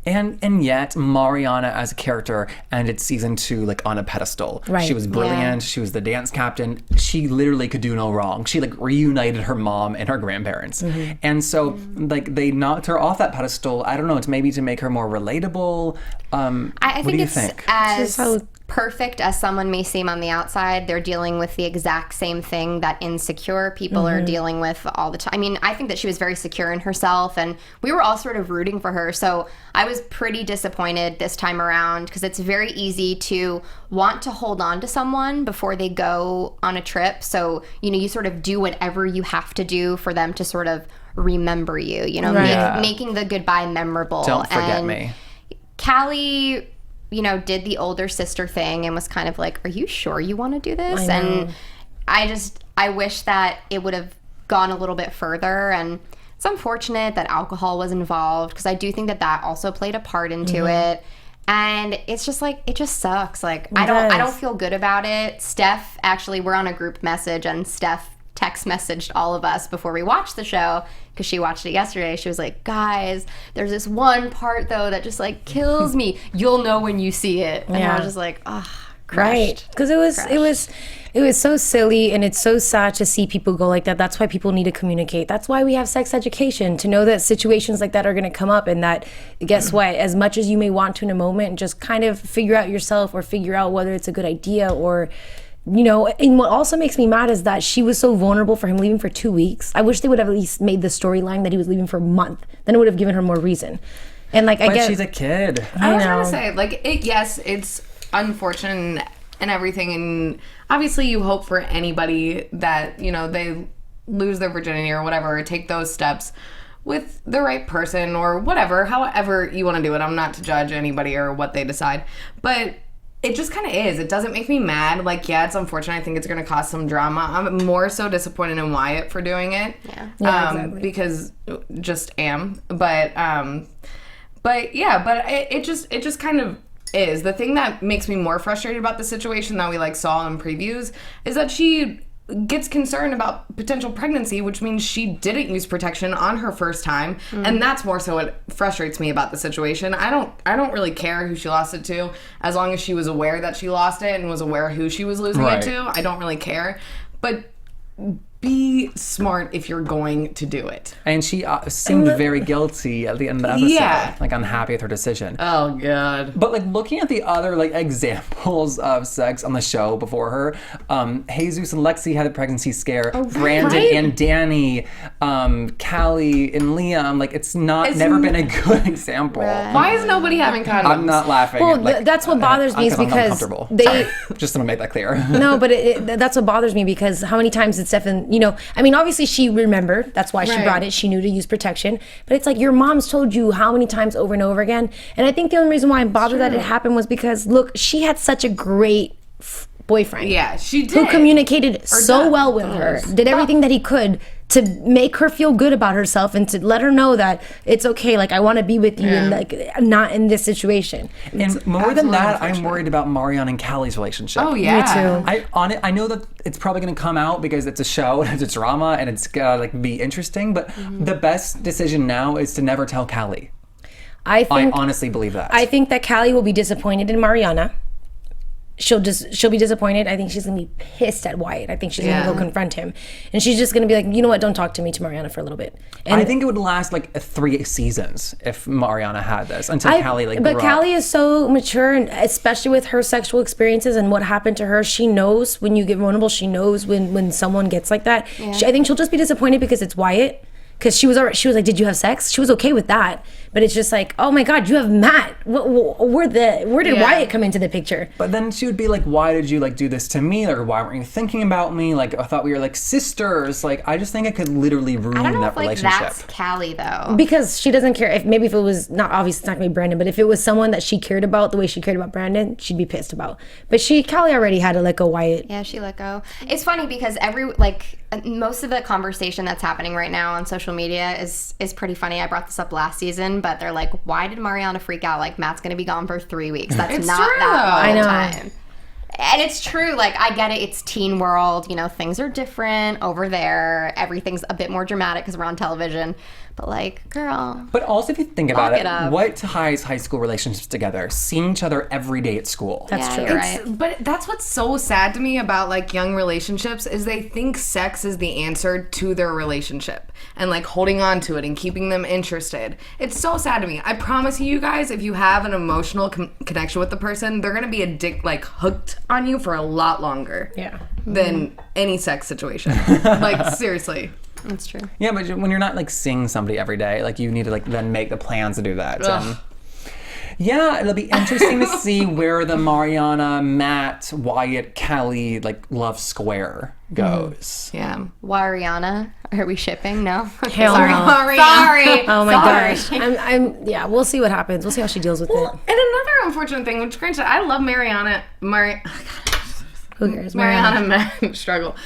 [SPEAKER 3] And yet Mariana as a character ended season 2 like on a pedestal.
[SPEAKER 5] Right.
[SPEAKER 3] She was brilliant.
[SPEAKER 4] Yeah.
[SPEAKER 3] She was the dance captain. She literally could do no wrong. She like reunited her mom and her grandparents.
[SPEAKER 5] Mm-hmm.
[SPEAKER 3] And so like they knocked her off that pedestal. I don't know. It's maybe to make her more relatable.
[SPEAKER 4] I
[SPEAKER 3] what
[SPEAKER 4] think
[SPEAKER 3] do you
[SPEAKER 4] it's
[SPEAKER 3] think?
[SPEAKER 4] as
[SPEAKER 5] So-
[SPEAKER 4] perfect as someone may seem on the outside. They're dealing with the exact same thing that insecure people are dealing with all the time. I mean, I think that she was very secure in herself, and we were all sort of rooting for her. So I was pretty disappointed this time around because it's very easy to want to hold on to someone before they go on a trip. So, you know, you sort of do whatever you have to do for them to sort of remember you, you know,
[SPEAKER 5] Right.
[SPEAKER 3] Yeah.
[SPEAKER 4] making the goodbye memorable.
[SPEAKER 3] Don't forget
[SPEAKER 4] And
[SPEAKER 3] me.
[SPEAKER 4] Callie, you know, did the older sister thing and was kind of like, are you sure you want to do this?
[SPEAKER 5] I know.
[SPEAKER 4] And I wish that it would have gone a little bit further. And it's unfortunate that alcohol was involved because I do think that that also played a part into it. And it's just like, it just sucks. Like, I
[SPEAKER 5] does.
[SPEAKER 4] don't feel good about it. Steph, actually, we're on a group message and Steph text messaged all of us before we watched the show because she watched it yesterday. She was like, guys, there's this one part though that just like kills me. You'll know when you see it. And I
[SPEAKER 5] Yeah.
[SPEAKER 4] was just like, oh,
[SPEAKER 5] Right,
[SPEAKER 4] crushed.
[SPEAKER 5] because it was so silly, and it's so sad to see people go like that. That's why people need to communicate. That's why we have sex education, to know that situations like that are going to come up, and that guess what, as much as you may want to in a moment, just kind of figure out yourself or figure out whether it's a good idea or, you know. And what also makes me mad is that she was so vulnerable for him leaving for 2 weeks. I wish they would have at least made the storyline that he was leaving for a month. Then it would have given her more reason. And like, I
[SPEAKER 3] But
[SPEAKER 5] get,
[SPEAKER 3] she's a kid.
[SPEAKER 2] I was
[SPEAKER 5] know.
[SPEAKER 2] trying to say, like, yes, it's unfortunate and everything, and obviously you hope for anybody that, you know, they lose their virginity or whatever, or take those steps with the right person or whatever, however you want to do it. I'm not to judge anybody or what they decide, but it just kind of is. It doesn't make me mad. Like, yeah, it's unfortunate. I think it's going to cause some drama. I'm more so disappointed in Wyatt for doing it.
[SPEAKER 5] Yeah, exactly.
[SPEAKER 2] Because just am. But it just kind of is. The thing that makes me more frustrated about the situation that we like saw in previews is that she gets concerned about potential pregnancy, which means she didn't use protection on her first time, and that's more so what frustrates me about the situation. I don't really care who she lost it to, as long as she was aware that she lost it and was aware who she was losing
[SPEAKER 3] Right.
[SPEAKER 2] it to. I don't really care, but be smart if you're going to do it.
[SPEAKER 3] And she seemed very guilty at the end of the episode.
[SPEAKER 2] Yeah.
[SPEAKER 3] Like, unhappy with her decision.
[SPEAKER 2] Oh, God.
[SPEAKER 3] But, like, looking at the other, like, examples of sex on the show before her, Jesus and Lexi had a pregnancy scare. Brandon and Danny, Callie and Liam. Like, it's never been a good example.
[SPEAKER 4] Right.
[SPEAKER 2] Why is nobody having condoms?
[SPEAKER 3] I'm not laughing.
[SPEAKER 5] Well,
[SPEAKER 3] like,
[SPEAKER 5] that's what bothers me is
[SPEAKER 3] I'm
[SPEAKER 5] because
[SPEAKER 3] uncomfortable.
[SPEAKER 5] they.
[SPEAKER 3] Sorry. Just to make that clear.
[SPEAKER 5] No, but that's what bothers me because how many times did Stefan, I mean, obviously she remembered. That's why she brought it. She knew to use protection. But it's like your mom's told you how many times over and over again. And I think the only reason why I'm bothered that it happened was because, look, she had such a great boyfriend.
[SPEAKER 2] Yeah, she did.
[SPEAKER 5] Who communicated so well with her, did everything that he could to make her feel good about herself and to let her know that it's okay, like I want to be with you and like not in this situation.
[SPEAKER 3] And more than that, I'm worried about Mariana and Callie's relationship.
[SPEAKER 2] Oh, yeah.
[SPEAKER 5] Me too.
[SPEAKER 3] I know that it's probably going to come out because it's a show and it's a drama and it's going to like be interesting, but the best decision now is to never tell Callie. I honestly believe that.
[SPEAKER 5] I think that Callie will be disappointed in Mariana. She'll be disappointed. I think she's gonna be pissed at Wyatt. I think she's gonna go confront him, and she's just gonna be like, you know what? Don't talk to me to Mariana for a little bit. And
[SPEAKER 3] I think it would last like 3 seasons if Mariana had this until Callie like.
[SPEAKER 5] But
[SPEAKER 3] grew up.
[SPEAKER 5] Callie is so mature, and especially with her sexual experiences and what happened to her, she knows when you get vulnerable. She knows when someone gets like that.
[SPEAKER 4] Yeah.
[SPEAKER 5] I think she'll just be disappointed because it's Wyatt. Because she was like, did you have sex? She was okay with that. But it's just like, oh my God, you have Matt. Where did Wyatt come into the picture?
[SPEAKER 3] But then she would be like, why did you like do this to me? Like, why weren't you thinking about me? Like, I thought we were like sisters. Like, I just think it could literally ruin
[SPEAKER 4] I don't know
[SPEAKER 3] that
[SPEAKER 4] if like
[SPEAKER 3] relationship.
[SPEAKER 4] that's Callie though.
[SPEAKER 5] Because she doesn't care. If it was not, obviously it's not gonna be Brandon, but if it was someone that she cared about the way she cared about Brandon, she'd be pissed about. But Callie already had to let go Wyatt.
[SPEAKER 4] Yeah, she let go. It's funny because most of the conversation that's happening right now on social media is pretty funny. I brought this up last season, but they're like, why did Mariana freak out? Like, Matt's gonna be gone for 3 weeks. That's
[SPEAKER 2] It's
[SPEAKER 4] not
[SPEAKER 2] true,
[SPEAKER 4] that
[SPEAKER 2] though.
[SPEAKER 4] long
[SPEAKER 5] I know.
[SPEAKER 4] time. And it's true. Like, I get it. It's teen world. Things are different over there. Everything's a bit more dramatic because we're on television. But like, girl.
[SPEAKER 3] But also, if you think about
[SPEAKER 4] Lock
[SPEAKER 3] it,
[SPEAKER 4] it up.
[SPEAKER 3] what ties high school relationships together? Seeing each other every day at school.
[SPEAKER 5] That's true.
[SPEAKER 4] You're right.
[SPEAKER 2] But that's what's so sad to me about like young relationships is they think sex is the answer to their relationship and like holding on to it and keeping them interested. It's so sad to me. I promise you guys, if you have an emotional connection with the person, they're gonna be hooked on you for a lot longer.
[SPEAKER 5] Yeah.
[SPEAKER 2] Than any sex situation. Like seriously.
[SPEAKER 4] That's true.
[SPEAKER 3] Yeah, but when you're not like seeing somebody every day, like you need to like then make the plans to do that. Yeah, it'll be interesting to see where the Mariana, Matt, Wyatt, Callie like love square goes.
[SPEAKER 2] Yeah.
[SPEAKER 4] Wariana, are we shipping? No.
[SPEAKER 5] Hell
[SPEAKER 4] Sorry.
[SPEAKER 5] no.
[SPEAKER 4] Sorry.
[SPEAKER 5] Oh my
[SPEAKER 4] Sorry.
[SPEAKER 5] gosh. We'll see what happens. We'll see how she deals with it.
[SPEAKER 2] And another unfortunate thing, which granted, I love Mariana.
[SPEAKER 5] Who cares?
[SPEAKER 2] Mariana Matt struggle.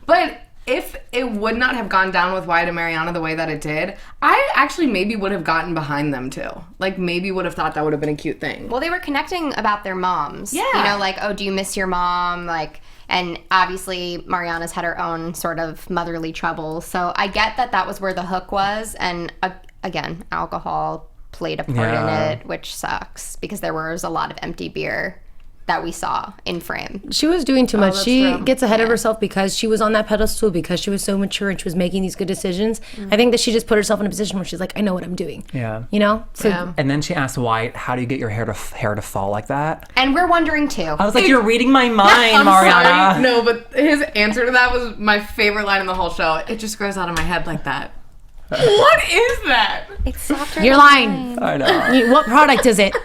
[SPEAKER 2] But if it would not have gone down with Wyatt and Mariana the way that it did, I actually maybe would have gotten behind them too. Like maybe would have thought that would have been a cute thing.
[SPEAKER 4] Well, they were connecting about their moms.
[SPEAKER 2] Yeah.
[SPEAKER 4] Like, oh, do you miss your mom? Like, and obviously Mariana's had her own sort of motherly troubles. So I get that was where the hook was. And again, alcohol played a part in it, which sucks because there was a lot of empty beer that we saw in frame.
[SPEAKER 5] She was doing too much.
[SPEAKER 2] that's
[SPEAKER 5] She
[SPEAKER 2] true.
[SPEAKER 5] gets ahead of herself because she was on that pedestal, because she was so mature and she was making these good decisions. I think that she just put herself in a position where she's like, I know what I'm doing.
[SPEAKER 3] Yeah.
[SPEAKER 5] So
[SPEAKER 2] Yeah.
[SPEAKER 3] And then she asked Wyatt, how do you get your hair to fall like that?
[SPEAKER 4] And we're wondering too.
[SPEAKER 3] I was like, you're reading my mind,
[SPEAKER 2] I'm
[SPEAKER 3] Mariana.
[SPEAKER 2] sorry. No, but his answer to that was my favorite line in the whole show. It just grows out of my head like that. What is that?
[SPEAKER 4] It's softer.
[SPEAKER 5] you're lying.
[SPEAKER 3] I know.
[SPEAKER 5] What product is it?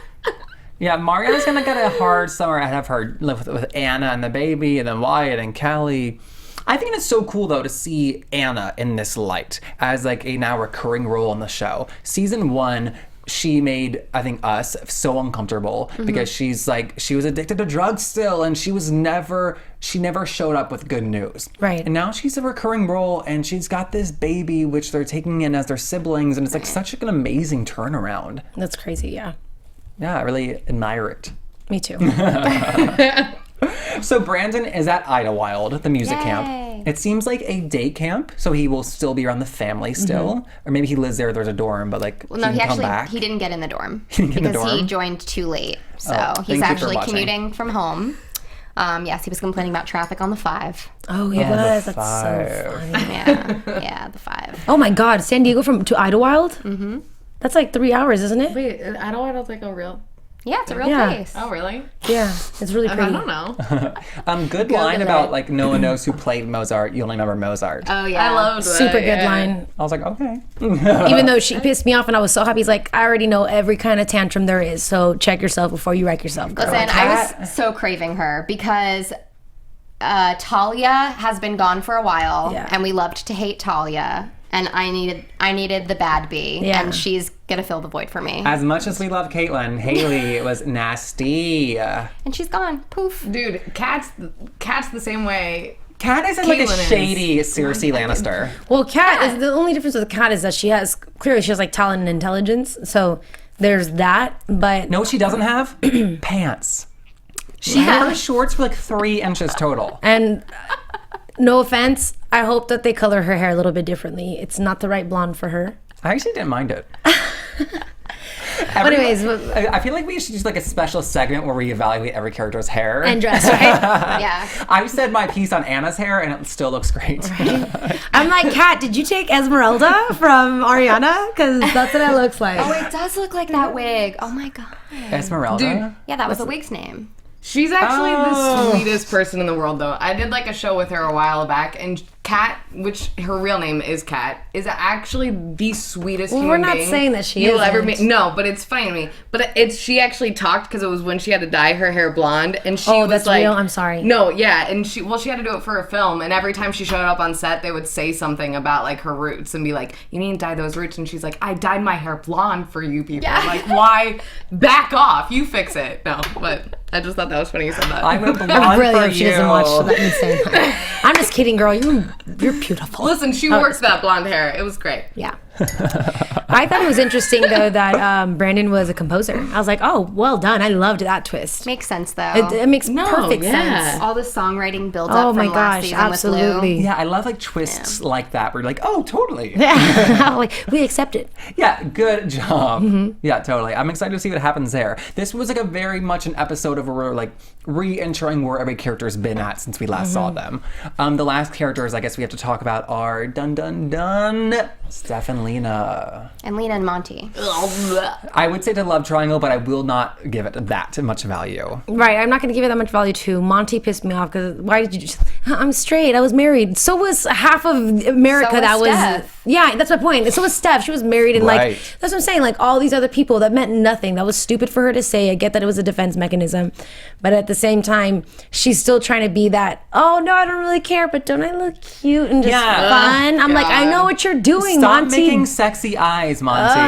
[SPEAKER 3] Yeah, Mariana's gonna get a hard summer ahead of her with Anna and the baby, and then Wyatt and Callie. I think it's so cool though to see Anna in this light as like a now recurring role on the show. Season 1, she made, I think, us so uncomfortable because she was addicted to drugs still, and she never showed up with good news.
[SPEAKER 5] Right.
[SPEAKER 3] And now she's a recurring role, and she's got this baby which they're taking in as their siblings, and it's like such an amazing turnaround.
[SPEAKER 5] That's crazy. Yeah.
[SPEAKER 3] Yeah, I really admire it.
[SPEAKER 5] Me too.
[SPEAKER 3] So Brandon is at Idlewild, the music
[SPEAKER 4] Yay.
[SPEAKER 3] camp. It seems like a day camp, so he will still be around the family still. Or maybe he lives there, there's a dorm, but like
[SPEAKER 4] Well, no,
[SPEAKER 3] he can come back.
[SPEAKER 4] he didn't get in the dorm
[SPEAKER 3] didn't get in the
[SPEAKER 4] because he
[SPEAKER 3] dorm?
[SPEAKER 4] joined too late. So
[SPEAKER 3] Oh, thank
[SPEAKER 4] he's
[SPEAKER 3] you for
[SPEAKER 4] actually
[SPEAKER 3] watching.
[SPEAKER 4] commuting from home. Yes, he was complaining about traffic on the 5.
[SPEAKER 5] Oh, he was. That's
[SPEAKER 3] 5.
[SPEAKER 5] so funny.
[SPEAKER 4] Yeah, the 5.
[SPEAKER 5] Oh my God, San Diego to Idlewild? Mm-hmm. That's like 3 hours, isn't it?
[SPEAKER 2] Wait, I don't like a real.
[SPEAKER 4] Yeah, it's a real
[SPEAKER 5] Yeah.
[SPEAKER 4] place.
[SPEAKER 2] Oh, really?
[SPEAKER 5] Yeah, it's really
[SPEAKER 2] I
[SPEAKER 5] pretty.
[SPEAKER 2] don't know.
[SPEAKER 3] Good line about like no one knows who played Mozart. You only remember Mozart.
[SPEAKER 4] Oh yeah,
[SPEAKER 2] I loved that.
[SPEAKER 5] Super good
[SPEAKER 2] yeah.
[SPEAKER 5] line.
[SPEAKER 3] I was like, okay.
[SPEAKER 5] Even though she pissed me off and I was so happy, he's like, I already know every kind of tantrum there is, so check yourself before you wreck yourself, girl.
[SPEAKER 4] Listen, I was so craving her because Talia has been gone for a while,
[SPEAKER 5] Yeah.
[SPEAKER 4] and we loved to hate Talia, and I needed the bad bee,
[SPEAKER 5] Yeah.
[SPEAKER 4] and she's gonna fill the void for me.
[SPEAKER 3] As much as we love Caitlyn, Haley was nasty.
[SPEAKER 4] And she's gone. Poof.
[SPEAKER 2] Dude, Kat's the same way.
[SPEAKER 3] Kat is like a
[SPEAKER 2] Caitlyn is.
[SPEAKER 3] shady Cersei Lannister.
[SPEAKER 5] Well, Kat is the only difference with Kat is that she has like talent and intelligence, so there's that. But
[SPEAKER 3] No, what she doesn't have? Pants. She wears shorts for like 3 inches total.
[SPEAKER 5] and no offense, I hope that they color her hair a little bit differently. It's not the right blonde for her.
[SPEAKER 3] I actually didn't mind it.
[SPEAKER 5] Anyways,
[SPEAKER 3] I feel like we should do like a special segment where we evaluate every character's hair.
[SPEAKER 5] and dress, right?
[SPEAKER 4] Yeah.
[SPEAKER 3] I said my piece on Anna's hair and it still looks great.
[SPEAKER 5] I'm like, Kat, did you take Esmeralda from Ariana? Because that's what it looks like.
[SPEAKER 4] Oh, it does look like that wig. Oh my god.
[SPEAKER 3] Esmeralda?
[SPEAKER 2] Dude.
[SPEAKER 4] Yeah, that was the wig's name.
[SPEAKER 2] She's actually the sweetest person in the world, though. I did like a show with her a while back, and Kat, which her real name is Kat, is actually the sweetest human
[SPEAKER 5] we're not
[SPEAKER 2] being
[SPEAKER 5] saying that she
[SPEAKER 2] you'll ever
[SPEAKER 5] isn't.
[SPEAKER 2] meet. No, but it's funny to me. But she actually talked because it was when she had to dye her hair blonde, and she was
[SPEAKER 5] that's
[SPEAKER 2] like,
[SPEAKER 5] real? I'm sorry.
[SPEAKER 2] No, yeah, and she had to do it for a film, and every time she showed up on set, they would say something about like her roots and be like, "You need to dye those roots," and she's like, "I dyed my hair blonde for you people."
[SPEAKER 4] Yeah.
[SPEAKER 2] I'm like, why? Back off! You fix it. No, but I just thought that was funny you said that.
[SPEAKER 3] I went blonde
[SPEAKER 5] I really
[SPEAKER 3] for
[SPEAKER 5] hope she
[SPEAKER 3] you.
[SPEAKER 5] doesn't watch that me saying that. I'm just kidding, girl. You're beautiful.
[SPEAKER 2] Listen, she works that blonde hair. It was great.
[SPEAKER 5] Yeah. I thought it was interesting though that Brandon was a composer. I was like, oh, well done. I loved that twist.
[SPEAKER 4] Makes sense though.
[SPEAKER 5] It makes perfect
[SPEAKER 2] yeah.
[SPEAKER 5] sense.
[SPEAKER 4] All the songwriting builds
[SPEAKER 5] Oh
[SPEAKER 4] up
[SPEAKER 5] my
[SPEAKER 4] from last
[SPEAKER 5] gosh,
[SPEAKER 4] season
[SPEAKER 5] absolutely.
[SPEAKER 3] Yeah, I love like twists like that where you're like, oh, totally.
[SPEAKER 5] Yeah. Like, we accept it.
[SPEAKER 3] Yeah, good job. Yeah, totally. I'm excited to see what happens there. This was like a very much an episode of where we're like re-entering where every character's been at since we last saw them. The last characters I guess we have to talk about are Stef and Lena.
[SPEAKER 4] with Lou. And Lena and Monty.
[SPEAKER 3] I would say the love triangle, but I will not give it that much value.
[SPEAKER 5] Right. I'm not going to give it that much value to. Monty pissed me off because why did you just, I'm straight. I was married. So was half of America
[SPEAKER 4] So was
[SPEAKER 5] that was.
[SPEAKER 4] Steph.
[SPEAKER 5] Yeah, that's my point. So was Steph. She was married and
[SPEAKER 3] Right.
[SPEAKER 5] like, that's what I'm saying. Like all these other people, that meant nothing. That was stupid for her to say. I get that it was a defense mechanism. But at the same time, she's still trying to be that, oh no, I don't really care, but don't I look cute and just
[SPEAKER 3] Yeah.
[SPEAKER 5] fun? I'm like, I know what you're doing,
[SPEAKER 3] Stop
[SPEAKER 5] Monty.
[SPEAKER 3] making sexy eyes, Monty.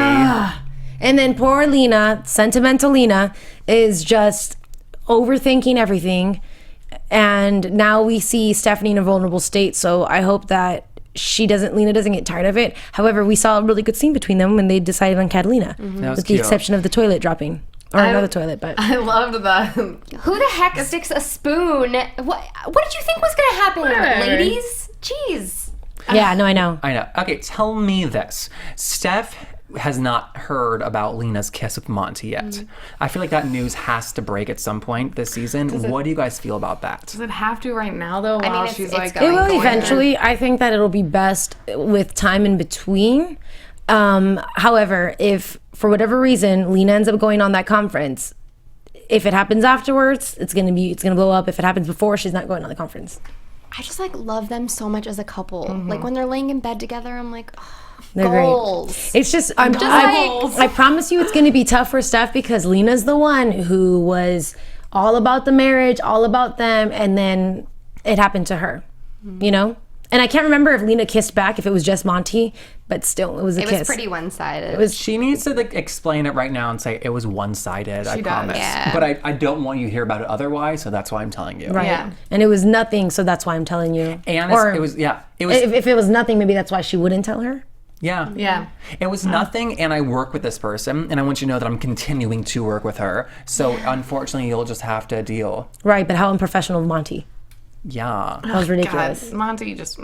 [SPEAKER 5] And then poor Lena, sentimental Lena, is just overthinking everything. And now we see Stephanie in a vulnerable state. So I hope that Lena doesn't get tired of it. However, we saw a really good scene between them when they decided on Catalina,
[SPEAKER 3] That was
[SPEAKER 5] with the
[SPEAKER 3] cute.
[SPEAKER 5] exception of the toilet dropping. Or another toilet, but
[SPEAKER 2] I loved that.
[SPEAKER 4] Who the heck sticks a spoon? What did you think was gonna happen,
[SPEAKER 2] Whatever.
[SPEAKER 4] ladies? Jeez.
[SPEAKER 5] yeah, no, I know.
[SPEAKER 3] I know. Okay, tell me this. Steph has not heard about Lena's kiss with Monty yet. I feel like that news has to break at some point this season. What do you guys feel about that?
[SPEAKER 2] Does it have to right now though? While
[SPEAKER 4] it's-
[SPEAKER 2] she's
[SPEAKER 4] it's
[SPEAKER 2] like,
[SPEAKER 4] going
[SPEAKER 5] It will
[SPEAKER 4] going
[SPEAKER 5] eventually. I think that it'll be best with time in between. However, if for whatever reason Lena ends up going on that conference, if it happens afterwards, it's gonna blow up. If it happens before, she's not going on the conference.
[SPEAKER 4] I just like love them so much as a couple. Like when they're laying in bed together, I'm like, oh,
[SPEAKER 5] They're
[SPEAKER 4] goals.
[SPEAKER 5] great. It's just I
[SPEAKER 4] like-
[SPEAKER 5] promise you, it's gonna be tough for Steph because Lena's the one who was all about the marriage, all about them, and then it happened to her. You know. And I can't remember if Lena kissed back, if it was just Monty, but still, it was a
[SPEAKER 4] It
[SPEAKER 5] kiss.
[SPEAKER 4] was pretty one-sided.
[SPEAKER 3] She needs to like explain it right now and say it was one-sided. I
[SPEAKER 2] does.
[SPEAKER 3] promise.
[SPEAKER 4] Yeah.
[SPEAKER 3] But I don't want you to hear about it otherwise, so that's why I'm telling you.
[SPEAKER 5] Right.
[SPEAKER 2] Yeah.
[SPEAKER 5] And it was nothing, so that's why I'm telling you.
[SPEAKER 3] And
[SPEAKER 5] Or
[SPEAKER 3] it was It was
[SPEAKER 5] if it was nothing, maybe that's why she wouldn't tell her.
[SPEAKER 3] yeah.
[SPEAKER 2] yeah.
[SPEAKER 3] It was nothing, and I work with this person, and I want you to know that I'm continuing to work with her. So unfortunately, you'll just have to deal.
[SPEAKER 5] Right, but how unprofessional of Monty.
[SPEAKER 3] Yeah.
[SPEAKER 5] That was ridiculous.
[SPEAKER 2] God, Monty just.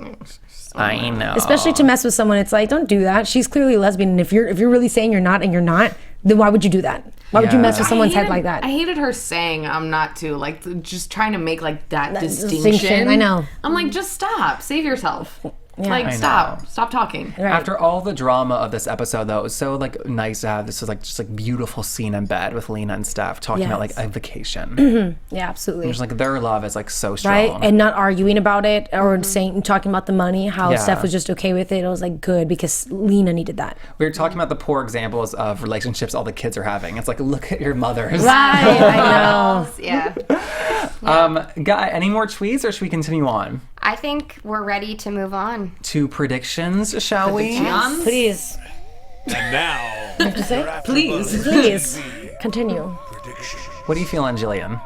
[SPEAKER 3] I know.
[SPEAKER 5] Especially to mess with someone, it's like, don't do that. She's clearly a lesbian, and if you're really saying you're not and you're not, then why would you do that? Why would you mess with
[SPEAKER 2] I
[SPEAKER 5] someone's head
[SPEAKER 2] hated-
[SPEAKER 5] like that?
[SPEAKER 2] I hated her saying I'm not too, like, just trying to make, like, that distinction.
[SPEAKER 5] I know.
[SPEAKER 2] I'm like, just stop. Save yourself.
[SPEAKER 5] Yeah.
[SPEAKER 2] Like,
[SPEAKER 3] I
[SPEAKER 2] stop.
[SPEAKER 3] know.
[SPEAKER 2] Stop talking.
[SPEAKER 5] Right.
[SPEAKER 3] After all the drama of this episode, though, it was so like nice to have this was like just like beautiful scene in bed with Lena and Steph talking about like
[SPEAKER 5] Yes.
[SPEAKER 3] a vacation.
[SPEAKER 5] Yeah, absolutely.
[SPEAKER 3] Just like their love is like so strong.
[SPEAKER 5] Right, and not arguing about it or talking about the money. How
[SPEAKER 3] Yeah.
[SPEAKER 5] Steph was just okay with it. I was like, good, because Lena needed that.
[SPEAKER 3] We were talking about the poor examples of relationships all the kids are having. It's like, look at your mothers.
[SPEAKER 5] Right, I know.
[SPEAKER 4] Yeah.
[SPEAKER 3] Guy, any more tweets or should we continue on
[SPEAKER 4] I think we're ready to move on.
[SPEAKER 3] to predictions, shall we?
[SPEAKER 5] Please,
[SPEAKER 1] And now,
[SPEAKER 5] please, continue.
[SPEAKER 3] What are you feeling, Jillian?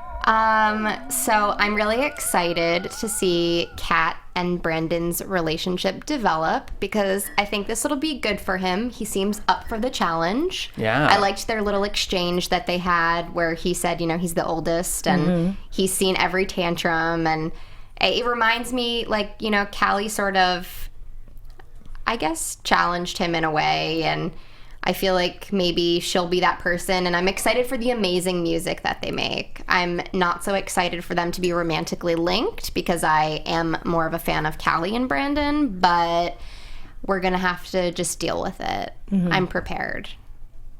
[SPEAKER 4] So I'm really excited to see Kat and Brandon's relationship develop because I think this will be good for him. He seems up for the challenge.
[SPEAKER 3] Yeah.
[SPEAKER 4] I liked their little exchange that they had where he said, you know, he's the oldest and he's seen every tantrum. And it reminds me, like, you know, Callie sort of, I guess, challenged him in a way. And I feel like maybe she'll be that person, and I'm excited for the amazing music that they make. I'm not so excited for them to be romantically linked because I am more of a fan of Callie and Brandon, but we're going to have to just deal with it. I'm prepared.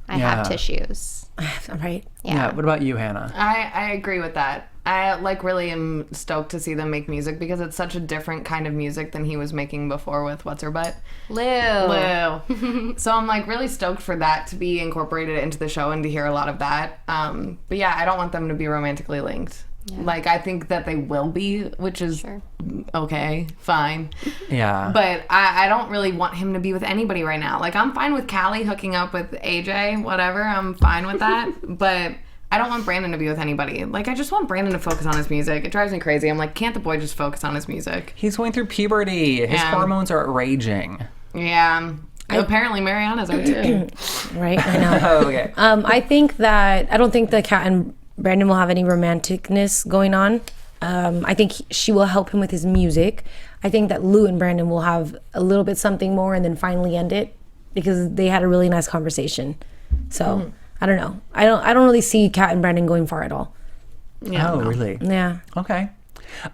[SPEAKER 4] I
[SPEAKER 3] Yeah.
[SPEAKER 4] have tissues.
[SPEAKER 5] All right.
[SPEAKER 3] Yeah. What about you, Hannah?
[SPEAKER 2] I agree with that. I like really am stoked to see them make music because it's such a different kind of music than he was making before with What's Her Butt.
[SPEAKER 4] Lou.
[SPEAKER 2] So I'm like really stoked for that to be incorporated into the show and to hear a lot of that. But yeah, I don't want them to be romantically linked. Like I think that they will be, which is okay, fine.
[SPEAKER 3] Yeah.
[SPEAKER 2] But I don't really want him to be with anybody right now. Like I'm fine with Callie hooking up with AJ, whatever. I'm fine with that. But I don't want Brandon to be with anybody. Like, I just want Brandon to focus on his music. It drives me crazy. I'm like, can't the boy just focus on his music?
[SPEAKER 3] He's going through puberty. His
[SPEAKER 2] Yeah.
[SPEAKER 3] hormones are raging.
[SPEAKER 2] Yeah. Apparently Mariana's are too.
[SPEAKER 5] Right, I know.
[SPEAKER 3] Okay.
[SPEAKER 5] I think that I don't think that Kat and Brandon will have any romanticness going on. I think she will help him with his music. I think that Lou and Brandon will have a little bit something more and then finally end it because they had a really nice conversation. So I don't know. I don't really see Kat and Brandon going far at all.
[SPEAKER 2] Yeah,
[SPEAKER 3] Oh,
[SPEAKER 2] no.
[SPEAKER 3] really?
[SPEAKER 5] Yeah.
[SPEAKER 3] Okay.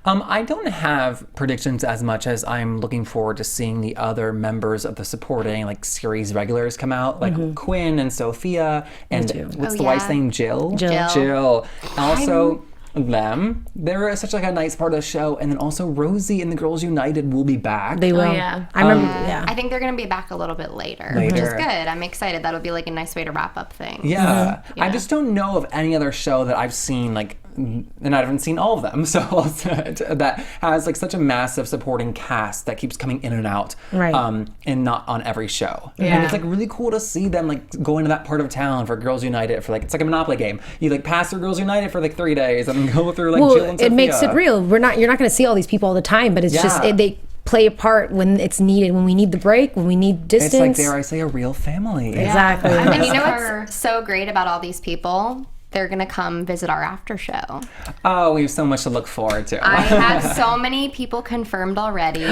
[SPEAKER 3] I don't have predictions as much as I'm looking forward to seeing the other members of the supporting like series regulars come out, like Quinn and Sophia and
[SPEAKER 5] too.
[SPEAKER 3] what's
[SPEAKER 4] Oh,
[SPEAKER 3] the wife's
[SPEAKER 4] yeah.
[SPEAKER 3] name? Jill.
[SPEAKER 4] Jill.
[SPEAKER 3] Also, them. They're such like a nice part of the show, and then also Rosie and the Girls United will be back.
[SPEAKER 5] They will.
[SPEAKER 2] yeah.
[SPEAKER 5] I remember. Yeah.
[SPEAKER 4] I think they're going to be back a little bit later, which is
[SPEAKER 3] Later.
[SPEAKER 4] good. I'm excited. That'll be like a nice way to wrap up things.
[SPEAKER 3] Yeah.
[SPEAKER 2] Yeah.
[SPEAKER 3] I just don't know of any other show that I've seen like, and I haven't seen all of them, so that has like such a massive supporting cast that keeps coming in and out,
[SPEAKER 5] Right.
[SPEAKER 3] And not on every show.
[SPEAKER 2] Yeah.
[SPEAKER 3] And it's like really cool to see them like go into that part of town for Girls United for like it's like a Monopoly game. You like pass through Girls United for like 3 days and then go through like Jill
[SPEAKER 5] Well,
[SPEAKER 3] and
[SPEAKER 5] it makes it
[SPEAKER 3] Sophia.
[SPEAKER 5] real. You're not going to see all these people all the time, but it's just
[SPEAKER 3] Yeah.
[SPEAKER 5] they play a part when it's needed, when we need the break, when we need distance.
[SPEAKER 3] It's like, dare I say, a real family.
[SPEAKER 5] Exactly.
[SPEAKER 4] And you know what's so great about all these people? They're going to come visit our after show.
[SPEAKER 3] Oh, we have so much to look forward to.
[SPEAKER 4] I have so many people confirmed already.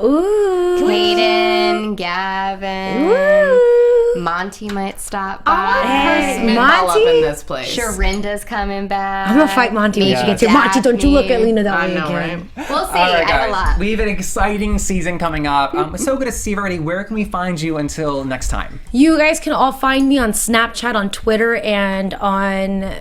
[SPEAKER 5] Ooh.
[SPEAKER 4] Hayden, Gavin,
[SPEAKER 5] Ooh.
[SPEAKER 4] Monty might stop
[SPEAKER 2] I
[SPEAKER 4] by.
[SPEAKER 2] want Chris Smith all up
[SPEAKER 5] Monty?
[SPEAKER 2] in this place.
[SPEAKER 4] Sharinda's coming back.
[SPEAKER 5] I'm gonna fight Monty when
[SPEAKER 3] Yeah.
[SPEAKER 5] she gets here. Monty, don't you look at Lena that
[SPEAKER 2] I
[SPEAKER 5] way
[SPEAKER 2] know,
[SPEAKER 5] again.
[SPEAKER 2] right?
[SPEAKER 4] We'll see.
[SPEAKER 3] All right,
[SPEAKER 4] I have a
[SPEAKER 3] guys.
[SPEAKER 4] lot.
[SPEAKER 3] We have an exciting season coming up. So good to see you already. Where can we find you until next time?
[SPEAKER 5] You guys can all find me on Snapchat, on Twitter, and on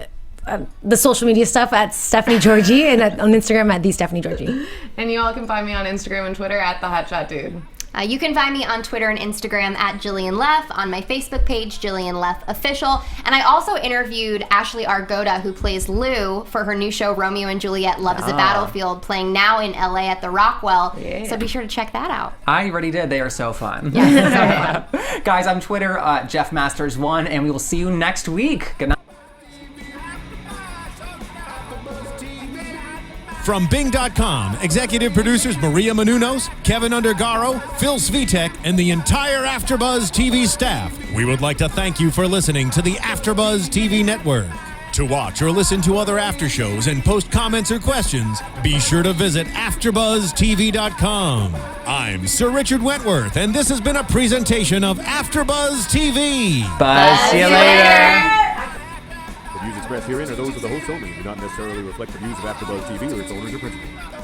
[SPEAKER 5] the social media stuff at Stephanie Giorgi, and on Instagram at the Stephanie Giorgi.
[SPEAKER 2] And you all can find me on Instagram and Twitter at the Hotshot Dude.
[SPEAKER 4] You can find me on Twitter and Instagram at Jillian Leff, on my Facebook page, Jillian Leff Official. And I also interviewed Ashley Argoda, who plays Lou, for her new show, Romeo and Juliet, Love is a Battlefield, playing now in LA at the Rockwell.
[SPEAKER 2] Yeah.
[SPEAKER 4] So be sure to check that out.
[SPEAKER 3] I already did. They are so fun.
[SPEAKER 4] Yes, it's so fun.
[SPEAKER 3] Guys, I'm Twitter, JeffMasters1, and we will see you next week. Good night.
[SPEAKER 1] From Bing.com, executive producers Maria Menounos, Kevin Undergaro, Phil Svitek, and the entire AfterBuzz TV staff, we would like to thank you for listening to the AfterBuzz TV network. To watch or listen to other after shows and post comments or questions, be sure to visit AfterBuzzTV.com. I'm Sir Richard Wentworth, and this has been a presentation of AfterBuzz TV.
[SPEAKER 3] Bye. See you later.
[SPEAKER 6] expressed herein are those of the hosts only and do not necessarily reflect the views of AfterBuzz TV or its owners or principals.